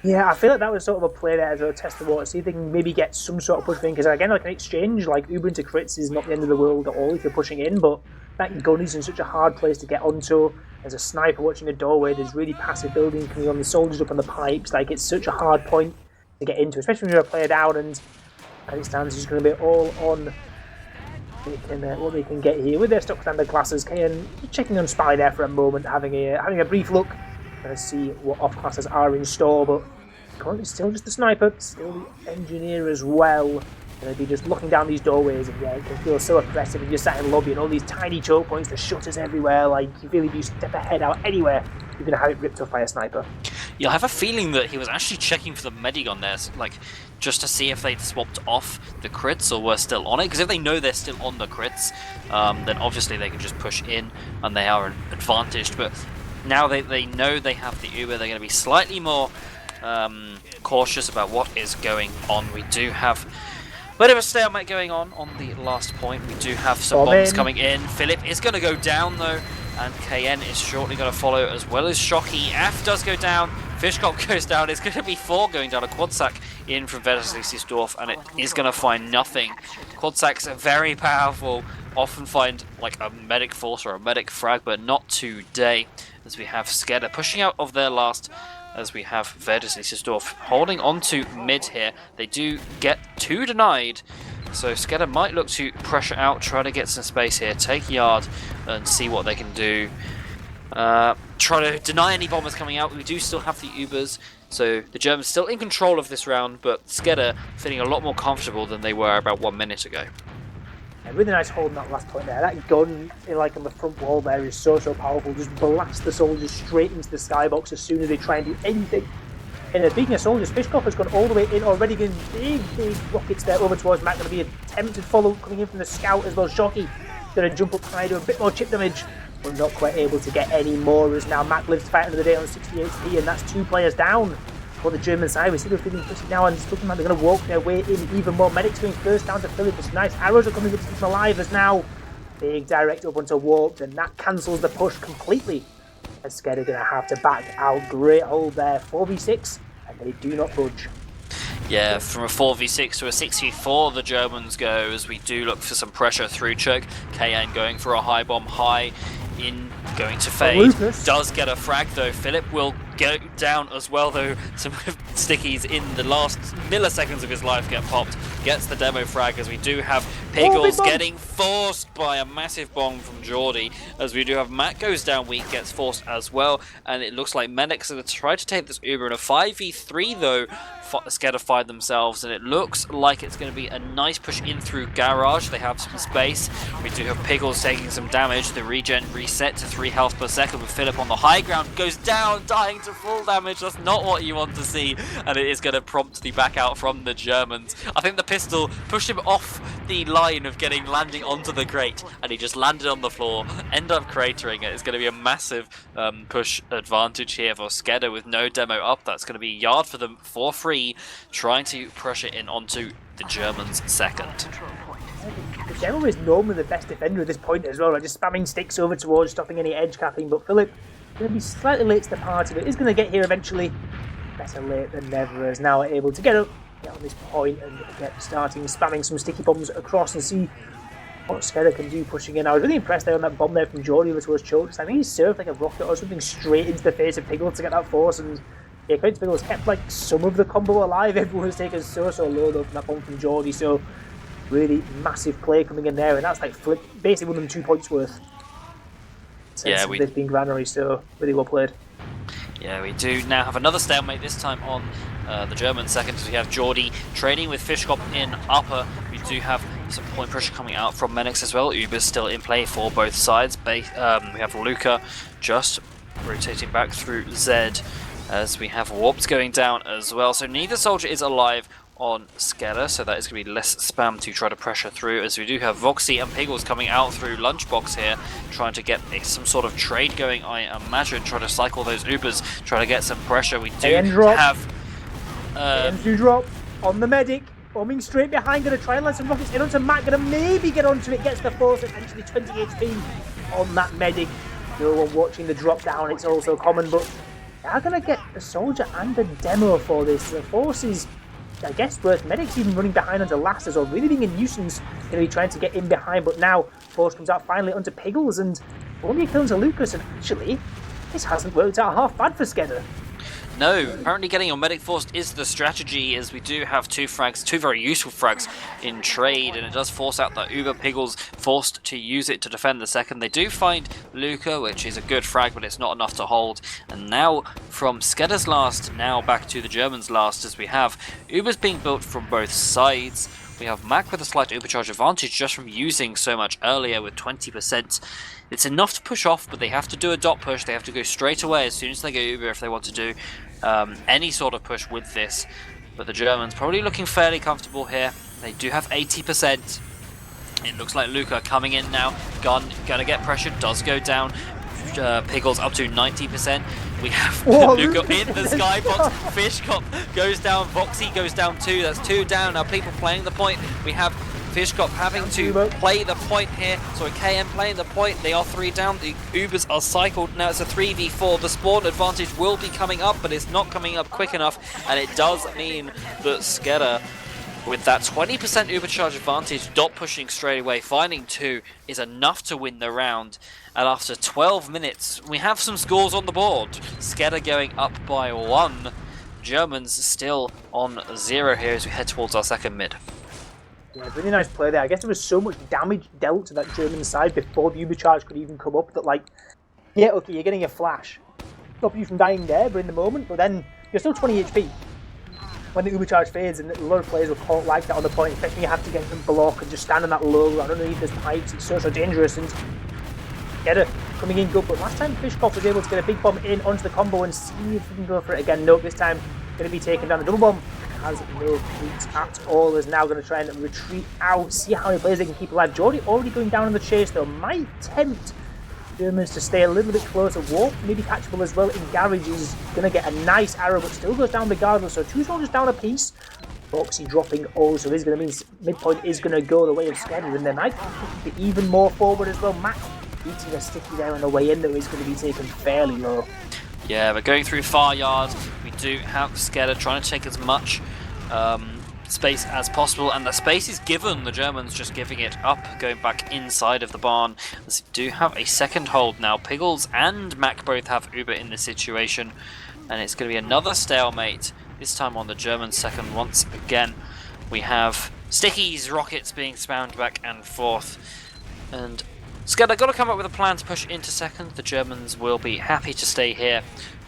Yeah, I feel like that was sort of a play there to test the water, see if they can maybe get some sort of push thing, because again, like an exchange, like Uber into crits is not the end of the world at all if you're pushing in, but that gun is in such a hard place to get onto. There's a sniper watching a doorway. There's really passive building coming on. The soldiers up on the pipes. Like, it's such a hard point to get into, especially when you're a player down. And as it stands, it's going to be all on what they can get here with their stock standard classes. KN checking on Spy there for a moment, having a brief look, to see what off classes are in store. But currently, still just the sniper, still the engineer as well. Going to be just looking down these doorways, and yeah, it can feel so oppressive if you're sat in lobby and all these tiny choke points, the shutters everywhere. Like, you feel if you step ahead out anywhere, you're going to have it ripped off by a sniper. Yeah, I have a feeling that he was actually checking for the medigun there, like, just to see if they'd swapped off the crits or were still on it. Because if they know they're still on the crits, then obviously they can just push in and they are advantaged. But now they know they have the Uber, they're going to be slightly more cautious about what is going on. We do have a bit of a stalemate going on the last point. We do have some bombs coming in. Philip is going to go down though, and KN is shortly going to follow, as well as Shocky. F does go down, Fishkop goes down. It's going to be 4 going down. A quad sack in from Vedersdorf, and it is going to find nothing. Quad sacks are very powerful, often find like a medic force or a medic frag, but not today, as we have SKEDDA pushing out of their last, as we have Vedersdorf holding on to mid here. They do get 2 denied, so SKEDDA might look to pressure out, try to get some space here, take yard and see what they can do. Try to deny any bombers coming out. We do still have the Ubers, so the Germans still in control of this round, but SKEDDA feeling a lot more comfortable than they were about 1 minute ago. Yeah, really nice holding that last point there. That gun, like on the front wall there, is so powerful. Just blast the soldiers straight into the skybox as soon as they try and do anything. And speaking of soldiers, Fishkop has gone all the way in already, getting big rockets there over towards Matt. Going to be an attempted follow coming in from the scout as well. Shocky going to jump up, try to do a bit more chip damage, but not quite able to get any more, as now Matt lives to fight another day on 60 HP, and that's 2 players down for the German side. We see they're feeling pushed now, and it's looking like they're going to walk their way in even more. Medics going first down to Philip. It's nice arrows are coming up to keep them alive, as now big direct up onto Warped, and that cancels the push completely, as SKEDDA are going to have to back out. Great hold there, 4v6, and they do not budge. Yeah, from a 4v6 to a 6v4 the Germans go, as we do look for some pressure through Chuk. KN going for a high bomb, high in, going to fade. Does get a frag though. Philip will go down as well though. Some stickies in the last milliseconds of his life get popped. Gets the demo frag, as we do have Piggles getting forced by a massive bomb from Geordie. As we do have Matt goes down weak, gets forced as well. And it looks like Medics are going to try to take this Uber in a 5v3 though. SKEDDA find themselves, and it looks like it's going to be a nice push in through Garage. They have some space. We do have Piggles taking some damage. The regen reset to 3 health per second, with Philip on the high ground, goes down, dying to full damage. That's not what you want to see, and it is going to prompt the back out from the Germans. I think the pistol pushed him off the line of landing onto the crate, and he just landed on the floor, end up cratering it. It's going to be a massive push advantage here for SKEDDA with no demo up. That's going to be yard for them for free, trying to pressure in onto the Germans' second. The Demo is normally the best defender at this point as well, like just spamming sticks over towards, stopping any edge capping, but Philip going to be slightly late to the party, but is going to get here eventually. Better late than never, as now able to get up, get on this point and get starting spamming some sticky bombs across and see what SKEDDA can do pushing in. I was really impressed there on that bomb there from Geordie over towards Chokes. I think he served like a rocket or something straight into the face of Piggles to get that force, and yeah, credit to Piggles, kept like some of the combo alive. Everyone was taken so low though from that bomb from Geordie, so really massive play coming in there, and that's like basically won them 2 points worth. Yeah, they've been granary, so really well played. Yeah, we do now have another stalemate, this time on the German second, as we have Geordie trading with Fishkop in upper. We do have some point pressure coming out from Menix as well. Uber's still in play for both sides. We have Luca just rotating back through Zed, as we have Warps going down as well. So neither soldier is alive on SKEDDA, so that is going to be less spam to try to pressure through, as we do have Voxy and Piggles coming out through Lunchbox here, trying to get some sort of trade going, I imagine, trying to cycle those Ubers, trying to get some pressure. We do have... do drop on the medic, bombing straight behind, going to try and let some rockets in onto Matt, going to maybe get onto it, gets the force, eventually 20 HP on that medic. No one watching the drop down, it's also common, but they're going to get a soldier and a demo for this. The force is I guess worth. Medic's even running behind onto last as well, really being a nuisance, going to be trying to get in behind, but now Force comes out finally onto Piggles and only kills a Lucas, and actually, this hasn't worked out half bad for SKEDDA. No, apparently getting your medic forced is the strategy, as we do have two frags, two very useful frags in trade, and it does force out the Uber. Piggles forced to use it to defend the second. They do find Luca, which is a good frag, but it's not enough to hold. And now from SKEDDA's last, now back to the Germans' last, as we have Ubers being built from both sides. We have Mac with a slight Ubercharge advantage just from using so much earlier with 20%. It's enough to push off, but they have to do a dot push. They have to go straight away as soon as they go Uber if they want to do any sort of push with this. But the Germans probably looking fairly comfortable here. They do have 80%. It looks like Luca coming in now. Gun gonna get pressured, does go down. Piggles up to 90%. We have Luca in the skybox. Fishcop goes down. Voxy goes down too. That's 2 down. Now people playing the point. We have Fishcop having to play the point here. So KM playing the point. They are 3 down. The Ubers are cycled. Now it's a 3v4. The spawn advantage will be coming up, but it's not coming up quick enough. And it does mean that SKEDDA, with that 20% Ubercharge advantage, dot pushing straight away, finding 2 is enough to win the round. And after 12 minutes, we have some scores on the board. SKEDDA going up by 1. Germans still on 0 here as we head towards our second mid. Yeah, really nice play there. I guess there was so much damage dealt to that German side before the Ubercharge could even come up that, like, yeah, okay, you're getting a flash. Stop you from dying there, but in the moment, but then you're still 20 HP. When the Ubercharge fades, and a lot of players were caught like that on the point, especially you have to get them block and just stand on that low ground underneath those pipes. It's so dangerous. And SKEDDA coming in good, but last time Fishkopf was able to get a big bomb in onto the combo and see if we can go for it again. Nope, this time going to be taken down. The double bomb has no feet at all, is now going to try and retreat out, see how many players they can keep alive. Geordie already going down on the chase though, might tempt Germans to stay a little bit closer. Warp maybe catchable as well in Garage is going to get a nice arrow, but still goes down regardless, so 2 soldiers down a piece. Foxy dropping also is going to mean midpoint is going to go the way of SKEDDA, and they might be even more forward as well. Mac eating a sticky there on the way in, though is going to be taken fairly low. Yeah, but going through far yards, we do have SKEDDA trying to take as much space as possible, and the space is given. The Germans just giving it up, going back inside of the barn. As we do have a second hold now. Piggles and Mac both have Uber in this situation, and it's going to be another stalemate, this time on the German second once again. We have stickies, rockets being spammed back and forth, and SKEDDA got to come up with a plan to push into second. The Germans will be happy to stay here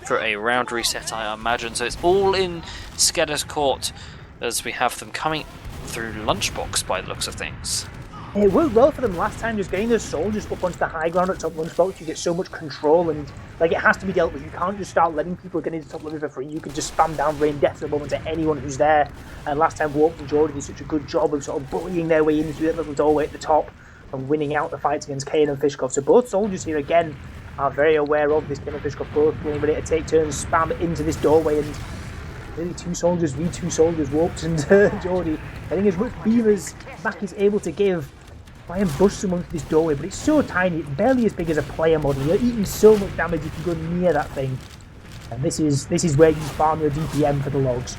for a round reset, I imagine. So it's all in SKEDDA's court as we have them coming through Lunchbox by the looks of things. It worked well for them last time, just getting those soldiers up onto the high ground at top Lunchbox. You get so much control, and like it has to be dealt with. You can't just start letting people get into top lobby for free. You can just spam down rain death at the moment to anyone who's there. And last time Warp and Geordie did such a good job of sort of bullying their way into that little doorway at the top and winning out the fights against Kane and Fishkopf. So both soldiers here again are very aware of this. Kane and Fishkopf both being ready to take turns, spam into this doorway, and really 2 soldiers v 2 soldiers, Warped and Geordie, getting as much beam as Mac is able to give. Try and bust someone through this doorway, but it's so tiny, it's barely as big as a player model. You're eating so much damage if you go near that thing. And this is where you farm your DPM for the logs.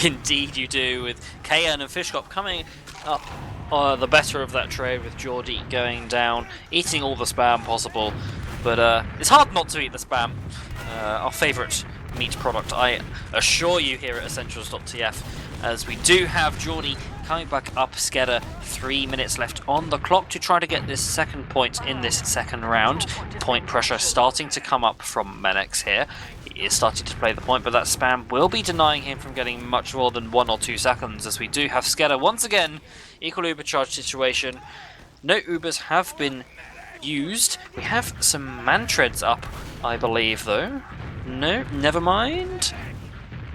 Indeed you do, with KN and Fishkop coming up the better of that trade, with Geordie going down, eating all the spam possible. But it's hard not to eat the spam. Our favourite meat product, I assure you, here at Essentials.tf, as we do have Geordie coming back up. SKEDDA, 3 minutes left on the clock to try to get this second point in this second round. Point pressure starting to come up from Menex here. He is starting to play the point, but that spam will be denying him from getting much more than 1 or 2 seconds, as we do have SKEDDA once again, equal Ubercharge situation. No Ubers have been used. We have some Mantreads up, I believe, though. No, never mind.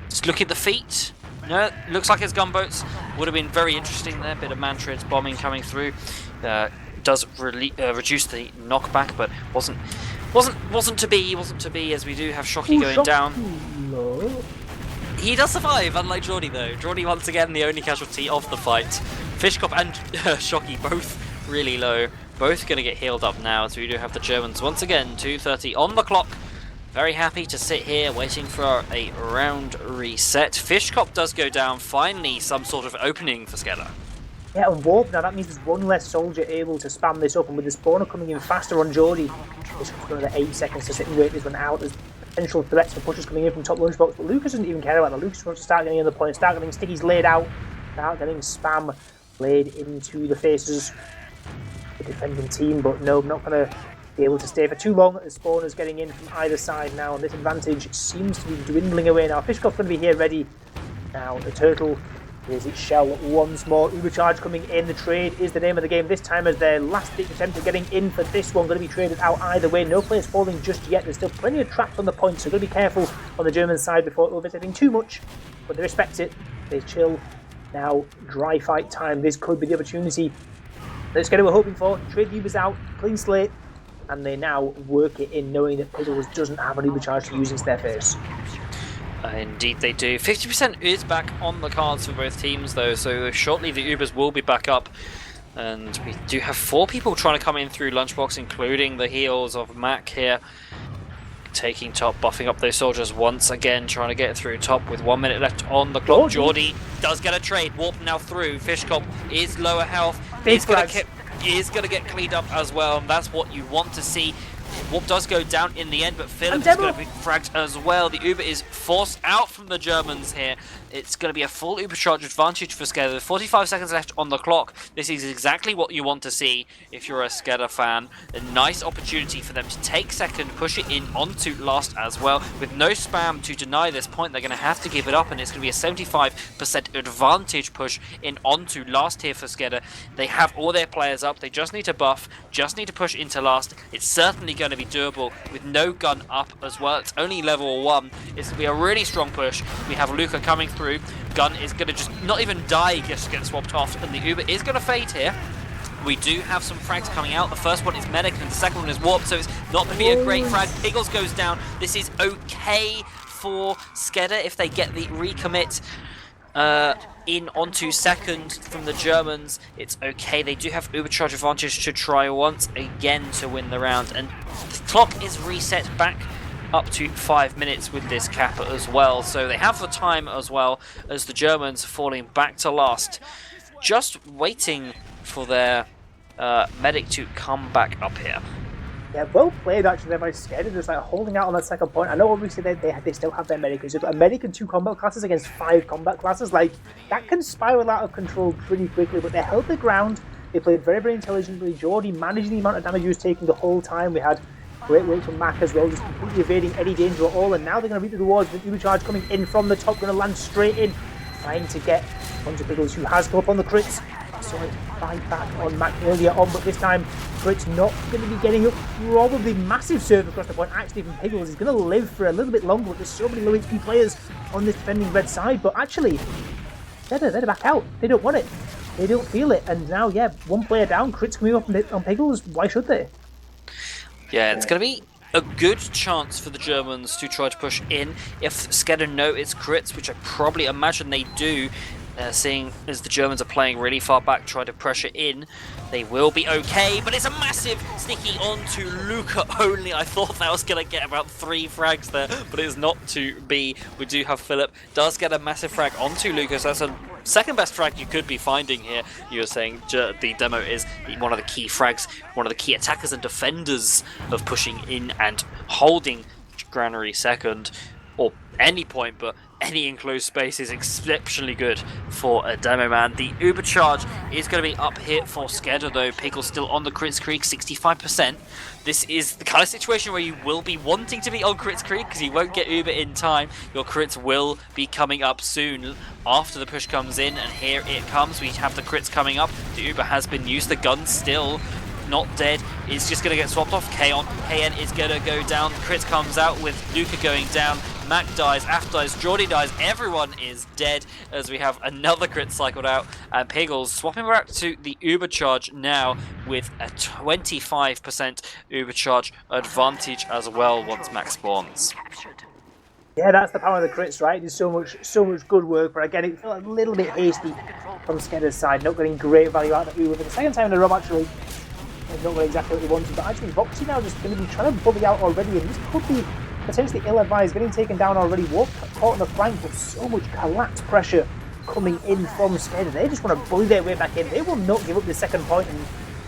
Just look at the feet. No, looks like it's gunboats. Would have been very interesting there. Bit of Mantreads bombing coming through. Does reduce the knockback, but wasn't to be. As we do have Shocky going down. He does survive, unlike Geordie though. Geordie once again the only casualty of the fight. Fishkop and Shocky both really low. Both going to get healed up now, as we do have the Germans once again. 2:30 on the clock. very happy to sit here waiting for a round reset. Fishcop does go down. Finally, some sort of opening for SKEDDA. Yeah, and Warp now, that means there's one less soldier able to spam this up, and with the spawner coming in faster on Geordie, Fishcop's got another 8 seconds to sit and wait this one out. There's potential threats for pushes coming in from top lunchbox, but Lucas doesn't even care about that. Lucas wants to start getting other points, start getting stickies laid out, start getting spam laid into the faces of the defending team, but no, not going to be able to stay for too long. The spawner's getting in from either side now, and this advantage seems to be dwindling away now. Fishcop's going to be here ready now. The turtle is its shell once more. Ubercharge coming in. The trade is the name of the game this time, as their last big attempt at getting in for this one. Going to be traded out either way. No players falling just yet. There's still plenty of traps on the point, so going to be careful on the German side before overstepping too much. But they respect it. They chill. Now, dry fight time. This could be the opportunity that SKEDDA were hoping for. Trade the Ubers out. Clean slate. And they now work it in, knowing that Pickles doesn't have an Ubercharge to use into their face. Indeed they do. 50% is back on the cards for both teams though, so shortly the Ubers will be back up. And we do have 4 people trying to come in through Lunchbox, including the heals of Mac here. Taking top, buffing up those soldiers once again, trying to get through top with 1 minute left on the clock. Geordie does get a trade, Warp now through. Fishcop is lower health, is going to get cleaned up as well, and that's what you want to see. Warp does go down in the end, but Philip is going to be fragged as well. The Uber is forced out from the Germans here. It's going to be a full Ubercharge advantage for SKEDDA. 45 seconds left on the clock. This is exactly what you want to see if you're a SKEDDA fan. A nice opportunity for them to take second, push it in onto last as well. With no spam to deny this point, they're going to have to give it up, and it's going to be a 75% advantage push in onto last here for SKEDDA. They have all their players up. They just need to buff, just need to push into last. It's certainly going to be doable with no gun up as well. It's only level 1. It's going to be a really strong push. We have Luca coming through. Gun is going to just not even die, just get swapped off, and the Uber is going to fade here. We do have some frags coming out. The first one is Medic and the second one is Warp, so it's not going to be a great frag. Piggles goes down. This is okay for SKEDDA if they get the recommit in onto second from the Germans. It's okay. They do have Ubercharge advantage to try once again to win the round, and the clock is reset back up to 5 minutes with this cap as well, so they have the time as well as the Germans falling back to last, just waiting for their medic to come back up here. Yeah, well played actually. They're very scared of just like holding out on that second point. I know obviously they still have their medic, so a medic and 2 combat classes against 5 combat classes, like that can spiral out of control pretty quickly, but they held their ground. They played very, very intelligently. Geordie managed the amount of damage he was taking the whole time. We had great work from Mac as well, just completely evading any danger at all, and now they're going to reap the rewards with Ubercharge coming in from the top, going to land straight in, trying to get onto Pickles, who has come up on the crits. Saw it fight back on Mac earlier on, but this time Crit's not going to be getting up. Probably massive serve across the point actually from Pickles. He's going to live for a little bit longer, but there's so many low HP players on this defending red side, but actually they're back out. They don't want it. They don't feel it, and now, yeah, 1 player down, Crit's coming up on Pickles. Why should they? Yeah, it's going to be a good chance for the Germans to try to push in if SKEDDA know it's crits, which I probably imagine they do, seeing as the Germans are playing really far back, try to pressure in. They will be okay, but it's a massive sticky onto Luca only. I thought that was going to get about 3 frags there, but it is not to be. We do have Philip, does get a massive frag onto Luca, so that's a second best frag you could be finding here. You were saying the demo is one of the key frags, one of the key attackers and defenders of pushing in and holding Granary second, or any point, but any enclosed space is exceptionally good for a demo man. The Ubercharge is going to be up here for SKEDDA though. Pickle's still on the Crits Creek, 65%. This is the kind of situation where you will be wanting to be on Crits Creek because you won't get Uber in time. Your crits will be coming up soon after the push comes in, and here it comes. We have the crits coming up. The Uber has been used. The gun still not dead. It's just going to get swapped off. KN is going to go down. Crits comes out with Luca going down. Mac dies, Af dies, Geordie dies, everyone is dead as we have another crit cycled out, and Piggles swapping back to the Ubercharge now with a 25% Ubercharge advantage as well once Mac spawns. Yeah, that's the power of the crits, right? There's so much good work, but again, it felt a little bit hasty from SKEDDA's side, not getting great value out of the Uber. For the second time in a row, actually, not really exactly what he wanted, but actually Voxy now just going to be trying to bully out already, and this could be potentially ill-advised, getting taken down already. Warp caught on the flank, but so much collapse pressure coming in from SKEDDA. They just want to bully their way back in. They will not give up the second point. And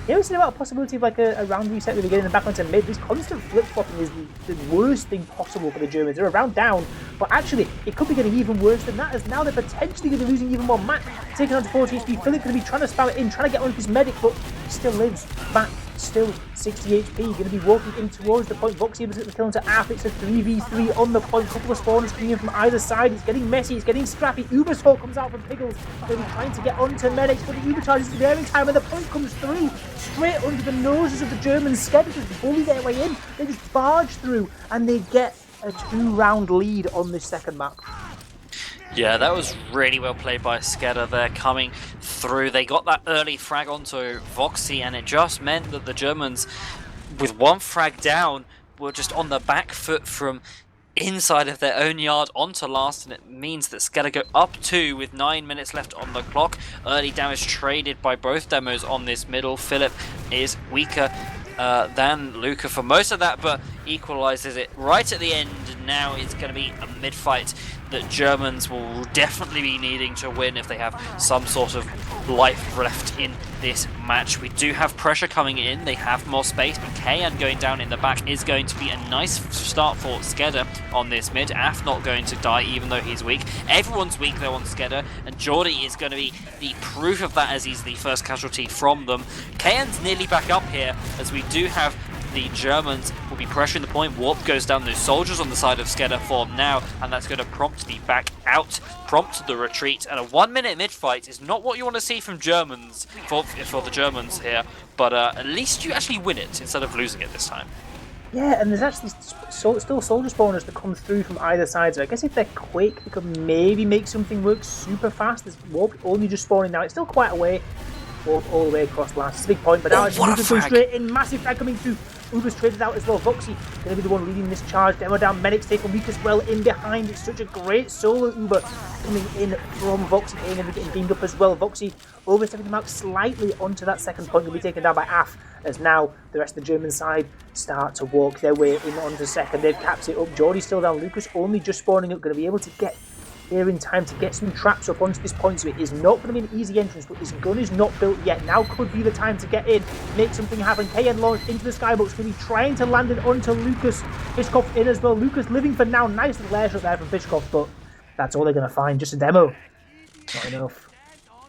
you ever seen about a possibility of like a round reset where they get in the back onto mid? This constant flip-flopping is the worst thing possible for the Germans. They're a round down, but actually it could be getting even worse than that, as now they're potentially going to be losing even more. Matt taking on to 40 HP. Philip going to be trying to spam it in, trying to get on his medic, but he still lives. Matt still 60 HP, going to be walking in towards the point. Voxy able to get the kill into Arf. It's a 3v3 on the point. Couple of spawners coming in from either side. It's getting messy, it's getting scrappy. Uber's Fall comes out from Pickles. They'll be trying to get onto medics, but the Uber charges the airing time, and the point comes through straight under the noses of the Germans. SKEDDA just bully their way in. They just barge through, and they get a 2-round lead on this second map. Yeah, that was really well played by SKEDDA there, coming through. They got that early frag onto Voxy, and it just meant that the Germans, with one frag down, were just on the back foot from inside of their own yard onto last, and it means that SKEDDA go up 2 with 9 minutes left on the clock. Early damage traded by both demos on this middle. Philip is weaker than Luca for most of that, but equalizes it right at the end. Now it's going to be a mid-fight that Germans will definitely be needing to win if they have some sort of life left in this match. We do have pressure coming in, they have more space, but KN going down in the back is going to be a nice start for SKEDDA on this mid. Af not going to die even though he's weak. Everyone's weak though on SKEDDA, and Geordie is going to be the proof of that as he's the first casualty from them. KN's nearly back up here, as we do have the Germans will be pressuring the point. Warp goes down those soldiers on the side of SKEDDA for now, and that's going to prompt the back out, prompt the retreat, and a 1-minute mid-fight is not what you want to see from Germans, for the Germans here, but at least you actually win it instead of losing it this time. Yeah, and there's actually still soldier spawners to come through from either side, so I guess if they're quick, they could maybe make something work super fast. There's Warp only just spawning now, it's still quite a way. Warp all the way across last. It's a big point, but now it's going straight in. Massive frag coming through. Uber's traded out as well. Voxy going to be the one leading this charge. Demo down. Medics take a week as well in behind. It's such a great solo Uber coming in from Voxy. And getting beamed up as well. Voxy overstepping them out slightly onto that second point. Will be taken down by Af, as now the rest of the German side start to walk their way in onto second. They've capped it up. Geordie's still down. Lucas only just spawning up. Going to be able to get here in time to get some traps up onto this point, so it is not going to be an easy entrance, but this gun is not built yet. Now could be the time to get in, make something happen. KN launched into the skybox, going to be trying to land it onto Lucas. Fishkoff in as well. Lucas living for now. Nice little air shot there from Fishkoff, but that's all they're going to find, just a demo. Not enough.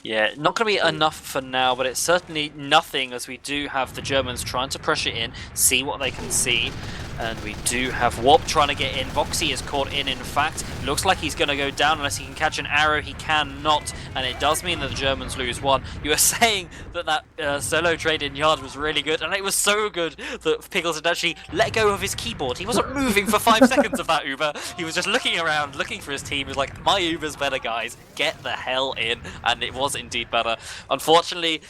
Yeah, not going to be enough for now, but it's certainly nothing, as we do have the Germans trying to pressure in, see what they can see. And we do have Warp trying to get in. Voxy is caught in fact. Looks like he's going to go down unless he can catch an arrow. He cannot, and it does mean that the Germans lose one. You were saying that solo trade in yard was really good, and it was so good that Pickles had actually let go of his keyboard. He wasn't moving for 5 seconds of that Uber. He was just looking around, looking for his team. He was like, my Uber's better, guys. Get the hell in. And it was indeed better. Unfortunately,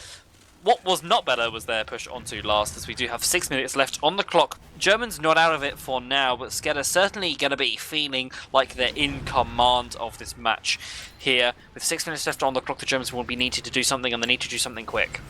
what was not better was their push onto last, as we do have 6 minutes left on the clock. Germans not out of it for now, but SKEDDA certainly going to be feeling like they're in command of this match here. With 6 minutes left on the clock, the Germans will be needed to do something, and they need to do something quick.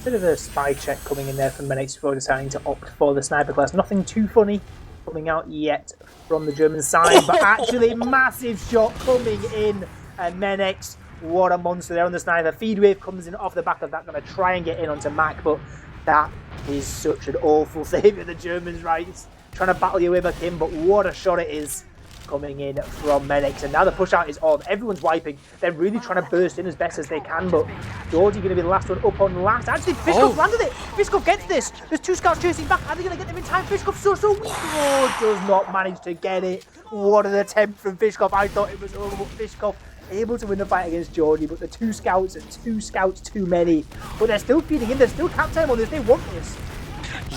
Bit of a spy check coming in there from Medics before deciding to opt for the sniper class. Nothing too funny coming out yet from the German side, but actually massive shot coming in, and Menex, what a monster there on the sniper. Feed wave comes in off the back of that, going to try and get in onto Mac, but that is such an awful save of the Germans, right? It's trying to battle your way back in, but what a shot it is coming in from Menex. And now the push out is on. Everyone's wiping. They're really trying to burst in as best as they can, but Geordie going to be the last one up on last. Actually, Fishkoff landed it. Fishkoff gets this. There's 2 scouts chasing back. Are they going to get them in time? Fishkoff so weak. Oh, does not manage to get it. What an attempt from Fishkoff. I thought it was over, but Fishkoff able to win the fight against Geordie, but the 2 scouts are 2 scouts too many. But they're still feeding in. There's still cap time on this. They want this.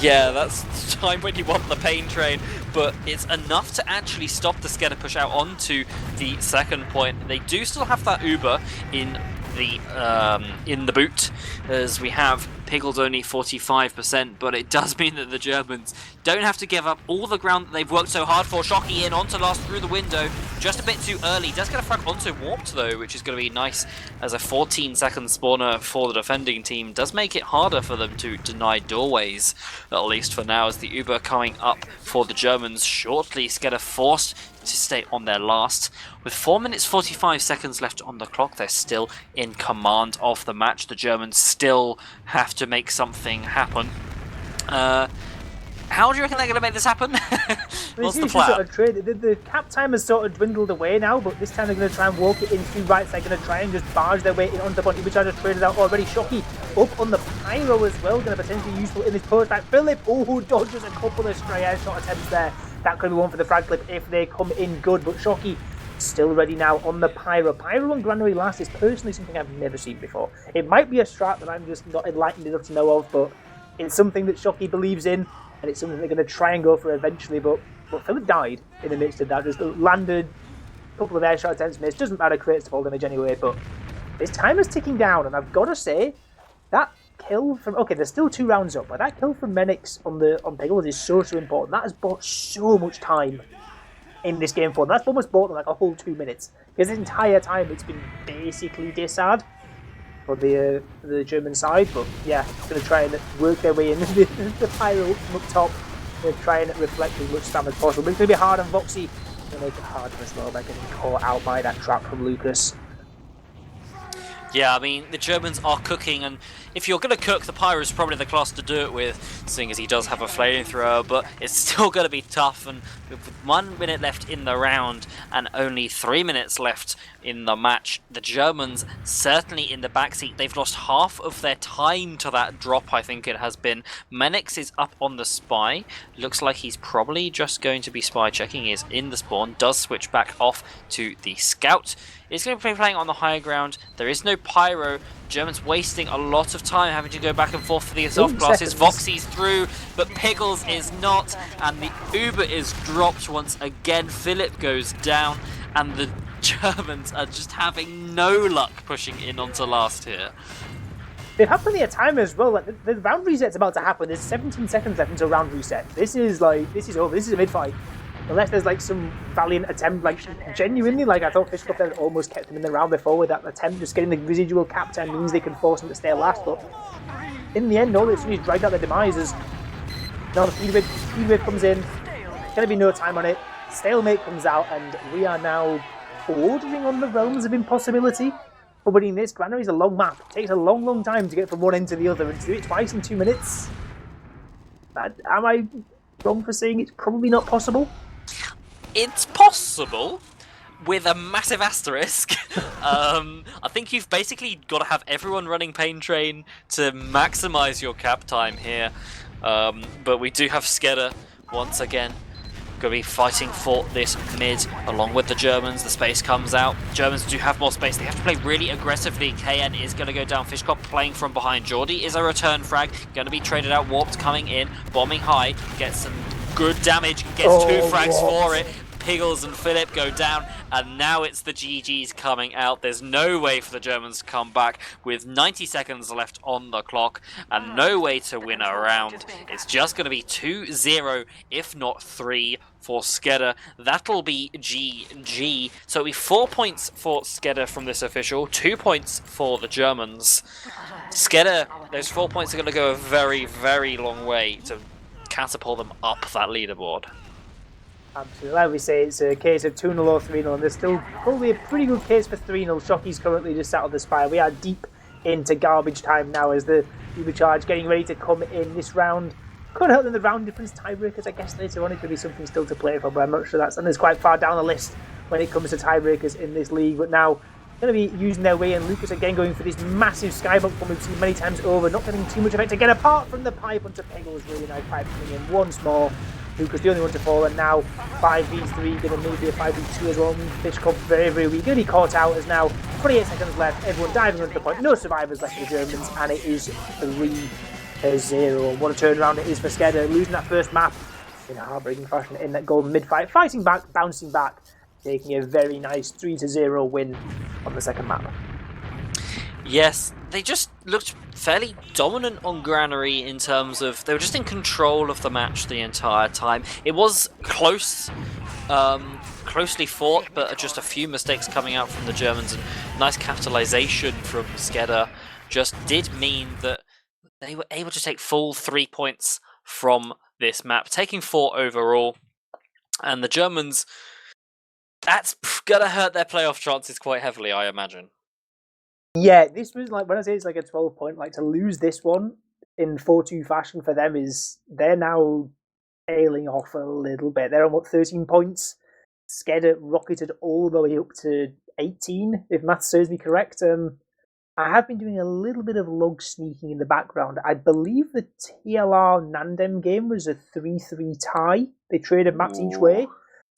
Yeah, that's the time when you want the pain train, but it's enough to actually stop the SKEDDA push out onto the second point. They do still have that Uber in the boot, as we have Piggle's only 45%, but it does mean that the Germans don't have to give up all the ground that they've worked so hard for. Shocky in, onto last through the window, just a bit too early. Does get a frag onto warped though, which is going to be nice as a 14-second spawner for the defending team. Does make it harder for them to deny doorways, at least for now, as the Uber coming up for the Germans shortly. SKEDDA forced to stay on their last. With 4 minutes 45 seconds left on the clock, they're still in command of the match. The Germans still have to make something happen. How do you reckon they're going to make this happen? What's the plan? Sort of trade. The cap time has sort of dwindled away now, but this time they're going to try and walk it in through right. They're going to try and just barge their way in onto the body, which I just traded out already. Shocky up on the pyro as well, going to potentially be useful in this post back. Philip, who dodges a couple of stray air shot attempts there. That could be one for the frag clip if they come in good, but Shocky still ready now on the pyro. Pyro on Granary last is personally something I've never seen before. It might be a strat that I'm just not enlightened enough to know of, but it's something that Shocky believes in, and it's something they're going to try and go for eventually. But Philip died in the midst of that, just landed a couple of air shot attempts missed. Doesn't matter, creates fall damage anyway, but his time is ticking down, and I've got to say, that kill from... Okay, there's still 2 rounds up, but that kill from Menix on Piggles is so important. That has bought so much time in this game for them. That's almost bought them like a whole 2 minutes, because this entire time it's been basically disad for the German side. But yeah, it's going to try and work their way in. The pyro up top, they're trying to reflect as much spam as possible, but it's going to be hard on Voxy. Going to make it harder as well by getting caught out by that trap from Lucas. Yeah, I mean, the Germans are cooking, and if you're going to cook, the Pyro is probably the class to do it with, seeing as he does have a flamethrower, but it's still going to be tough, and with 1 minute left in the round and only 3 minutes left in the match, the Germans certainly in the backseat. They've lost half of their time to that drop, I think it has been. Menix is up on the spy. Looks like he's probably just going to be spy checking. He is in the spawn, does switch back off to the scout. He's going to be playing on the higher ground. There is no pyro. Germans wasting a lot of time having to go back and forth for the assault classes. Voxy's through, but Piggles is not, and the Uber is dropped once again. Philip goes down, and the Germans are just having no luck pushing in onto last here. They've had plenty of time as well. Like the round reset's about to happen. There's 17 seconds left until round reset. This is over. This is a mid fight. Unless there's like some valiant attempt, like genuinely, like I thought Fishcup then almost kept them in the round before with that attempt. Just getting the residual cap time means they can force them to stay last. But in the end, all they've is dragged out their demises. Now the speed wave comes in. Gonna be no time on it. Stalemate comes out, and we are now bordering on the realms of impossibility. But winning this, Granary is a long map. It takes a long, long time to get from one end to the other, and to do it twice in 2 minutes. Am I wrong for saying it's probably not possible? It's possible, with a massive asterisk. I think you've basically got to have everyone running Pain Train to maximise your cap time here. But we do have SKEDDA once again. Going to be fighting for this mid along with the Germans. The space comes out. Germans do have more space. They have to play really aggressively. KN is going to go down. Fishcop playing from behind. Geordie is a return frag. Going to be traded out. Warped coming in. Bombing high. Gets some good damage. Gets 2 frags for it. Piggles and Philip go down, and now it's the GGs coming out. There's no way for the Germans to come back with 90 seconds left on the clock and no way to win a round. It's just going to be 2-0, if not 3 for SKEDDA. That'll be GG. So it'll be 4 points for SKEDDA from this official, 2 points for the Germans. SKEDDA, those 4 points are going to go a very, very long way to catapult them up that leaderboard. Absolutely. Like we say, it's a case of 2-0 or 3-0, and there's still probably a pretty good case for 3-0. Shocky's currently just out of the spire. We are deep into garbage time now as the Uber charge getting ready to come in this round. Could help in the round difference tiebreakers, I guess later on. It could be something still to play for, but I'm not sure that's... And it's quite far down the list when it comes to tiebreakers in this league. But now, going to be using their way, and Lucas again going for this massive skybump one we've seen many times over, not getting too much effect to get apart from the pipe onto Piggles. Really nice pipe coming in once more. Lucas the only one to fall, and now 5v3, going to maybe a 5v2 as well. Fishcup very, very weak. Going to be caught out as now 28 seconds left. Everyone diving under the point. No survivors left for the Germans, and it is 3-0. What a turnaround it is for SKEDDA. Losing that first map in a heartbreaking fashion in that golden mid fight. Fighting back, bouncing back, taking a very nice 3-0 win on the second map. Yes, they just looked fairly dominant on Granary in terms of they were just in control of the match the entire time. It was close, closely fought, but just a few mistakes coming out from the Germans and nice capitalization from SKEDDA just did mean that they were able to take full 3 points from this map, taking 4 overall. And the Germans, that's gonna hurt their playoff chances quite heavily, I imagine. Yeah, this was like, when I say it's like a 12-point, like to lose this one in 4-2 fashion for them is, they're now tailing off a little bit. They're on, what, 13 points? SKEDDA rocketed all the way up to 18, if math serves me correct. I have been doing a little bit of log sneaking in the background. I believe the TLR Nandem game was a 3-3 tie. They traded maps each way.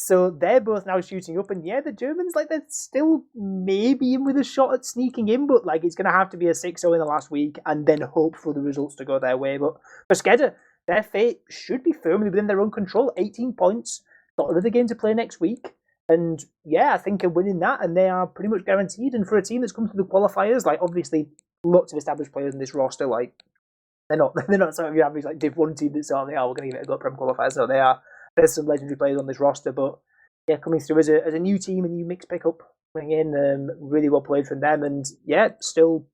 So they're both now shooting up, and yeah, the Germans, like, they're still maybe in with a shot at sneaking in, but like, it's going to have to be a 6-0 in the last week, and then hope for the results to go their way. But for SKEDDA, their fate should be firmly within their own control. 18 points, got another game to play next week, and yeah, I think winning that, and they are pretty much guaranteed. And for a team that's come through the qualifiers, like, obviously lots of established players in this roster, like, they're not sort of your average like Div 1 team that's on, we're going to give it a go at Prem qualifiers. So they are. There's some legendary players on this roster, but yeah, coming through as a new team, a new mixed pickup, coming in, really well played from them, and yeah, still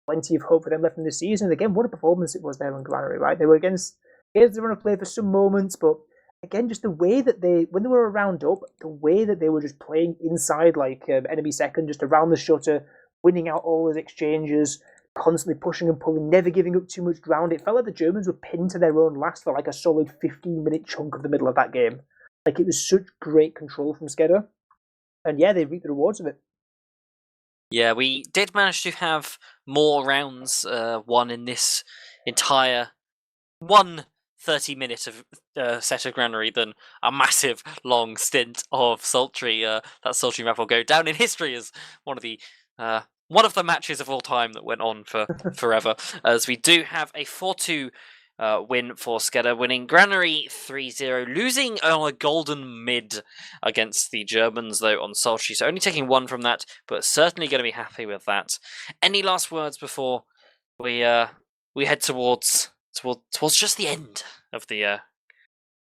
plenty of hope for them left in this season. And again, what a performance it was there on Granary, right? They were against the run of play for some moments, but again, just the way that when they were around up, the way that they were just playing inside, like enemy second, just around the shutter, winning out all those exchanges, constantly pushing and pulling, never giving up too much ground. It felt like the Germans were pinned to their own last for like a solid 15-minute chunk of the middle of that game. Like, it was such great control from SKEDDA. And yeah, they reaped the rewards of it. Yeah, we did manage to have more rounds won in this entire 30-minute of set of Granary than a massive long stint of Sultry. That Sultry map will go down in history as one of the matches of all time that went on for forever, as we do have a 4-2 win for SKEDDA, winning Granary 3-0, losing on a golden mid against the Germans, though, on Sultry. So only taking 1 from that, but certainly going to be happy with that. Any last words before we head towards just the end of the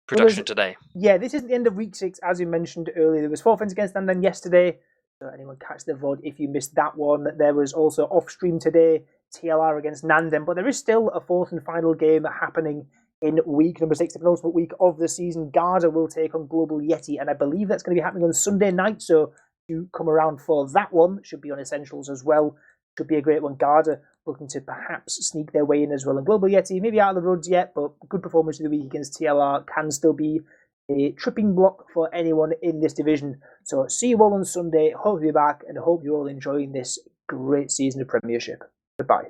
production today? Yeah, this isn't the end of week 6, as you mentioned earlier. There was 4 wins against them yesterday. So anyone catch the VOD if you missed that one. There was also off stream today, TLR against Nandem, but there is still a 4th and final game happening in week number 6, the penultimate week of the season. Garda will take on Global Yeti, and I believe that's going to be happening on Sunday night, so you come around for that one. Should be on Essentials as well. Should be a great one. Garda looking to perhaps sneak their way in as well. And Global Yeti, maybe out of the roads yet, but good performance of the week against TLR can still be a tripping block for anyone in this division. So see you all on Sunday. Hope you'll be back, and hope you're all enjoying this great season of Premiership. Goodbye.